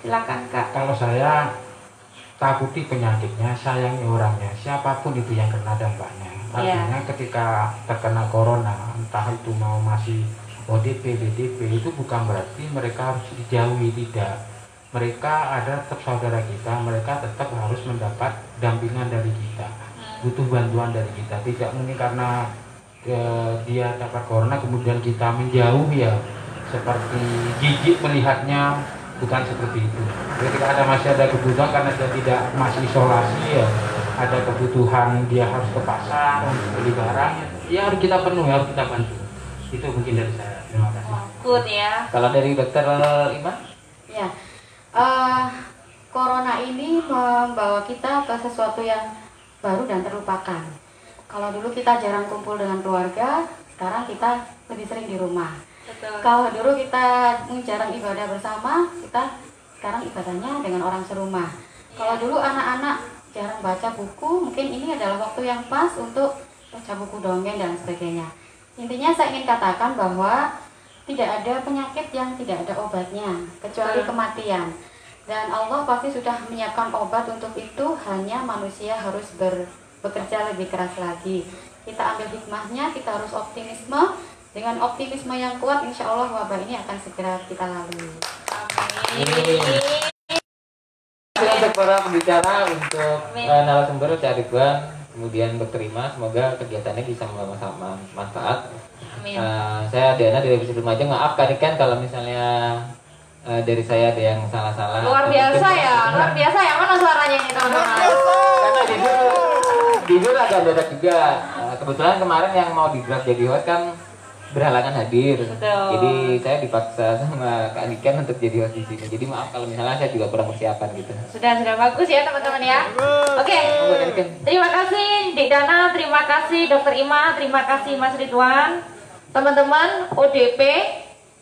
silakan Kak. Kalau saya takuti penyakitnya, sayangi orangnya, siapapun itu yang kena dampaknya. Artinya ketika terkena corona, entah itu mau masih ODP, BDP, itu bukan berarti mereka harus dijauhi, tidak. Mereka ada tetap saudara kita, mereka tetap harus mendapat dampingan dari kita, butuh bantuan dari kita. Tidak mungkin karena dia dapat corona kemudian kita menjauh ya, seperti jijik melihatnya, bukan seperti itu. Ketika masih ada kebutuhan karena dia tidak masih isolasi ya, ada kebutuhan dia harus ke pasar untuk beli barang, ya harus kita penuhi, harus kita bantu. Itu mungkin dari saya. Terima kasih. Good ya. Kalau dari Dokter Ima? Ya, corona ini membawa kita ke sesuatu yang baru dan terlupakan. Kalau dulu kita jarang kumpul dengan keluarga, sekarang kita lebih sering di rumah. Betul. Kalau dulu kita jarang ibadah bersama, kita sekarang ibadahnya dengan orang serumah. Kalau dulu anak-anak jarang baca buku, mungkin ini adalah waktu yang pas untuk baca buku dongeng dan sebagainya. Intinya saya ingin katakan bahwa tidak ada penyakit yang tidak ada obatnya, kecuali kematian. Dan Allah pasti sudah menyiapkan obat untuk itu, hanya manusia harus bekerja lebih keras lagi. Kita ambil hikmahnya, kita harus optimisme. Dengan optimisme yang kuat, insya Allah wabah ini akan segera kita lalui. Amin. Untuk para pembicara, untuk narasumber Cak Ridwan, kemudian Dokter Ima, semoga kegiatannya bisa membawa manfaat. Amin. Saya Diana dari Divisi Lumajang. Maaf kan kalau misalnya dari saya ada yang salah-salah. Luar biasa ya, luar biasa ya. Mana suaranya ini teman-teman? Karena jujur agak dadak juga. Kebetulan kemarin yang mau di-grab jadi host kan berhalangan hadir. Betul. Jadi saya dipaksa sama Kak Niken untuk jadi host di sini. Jadi maaf kalau misalnya saya juga kurang persiapan gitu. Sudah bagus ya teman-teman ya. Oke. Terima kasih Dik Dana, terima kasih Dokter Ima, terima kasih Mas Ridwan. Teman-teman, ODP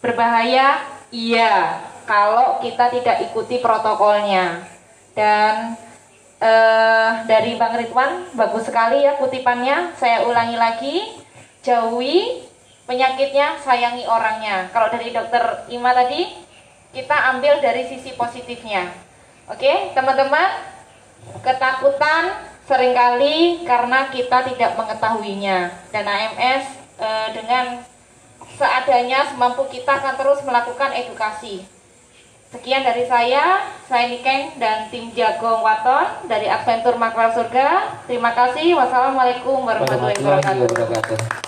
berbahaya, iya, kalau kita tidak ikuti protokolnya. Dan dari Bang Ridwan bagus sekali ya kutipannya. Saya ulangi lagi, jauhi penyakitnya, sayangi orangnya. Kalau dari Dokter Ima tadi, kita ambil dari sisi positifnya. Oke, teman-teman, ketakutan seringkali karena kita tidak mengetahuinya. Dan AMS dengan seadanya, semampu kita akan terus melakukan edukasi. Sekian dari saya Niken dan tim Jagong Waton dari Adventure Maklar Surga. Terima kasih. Wassalamualaikum warahmatullahi wabarakatuh.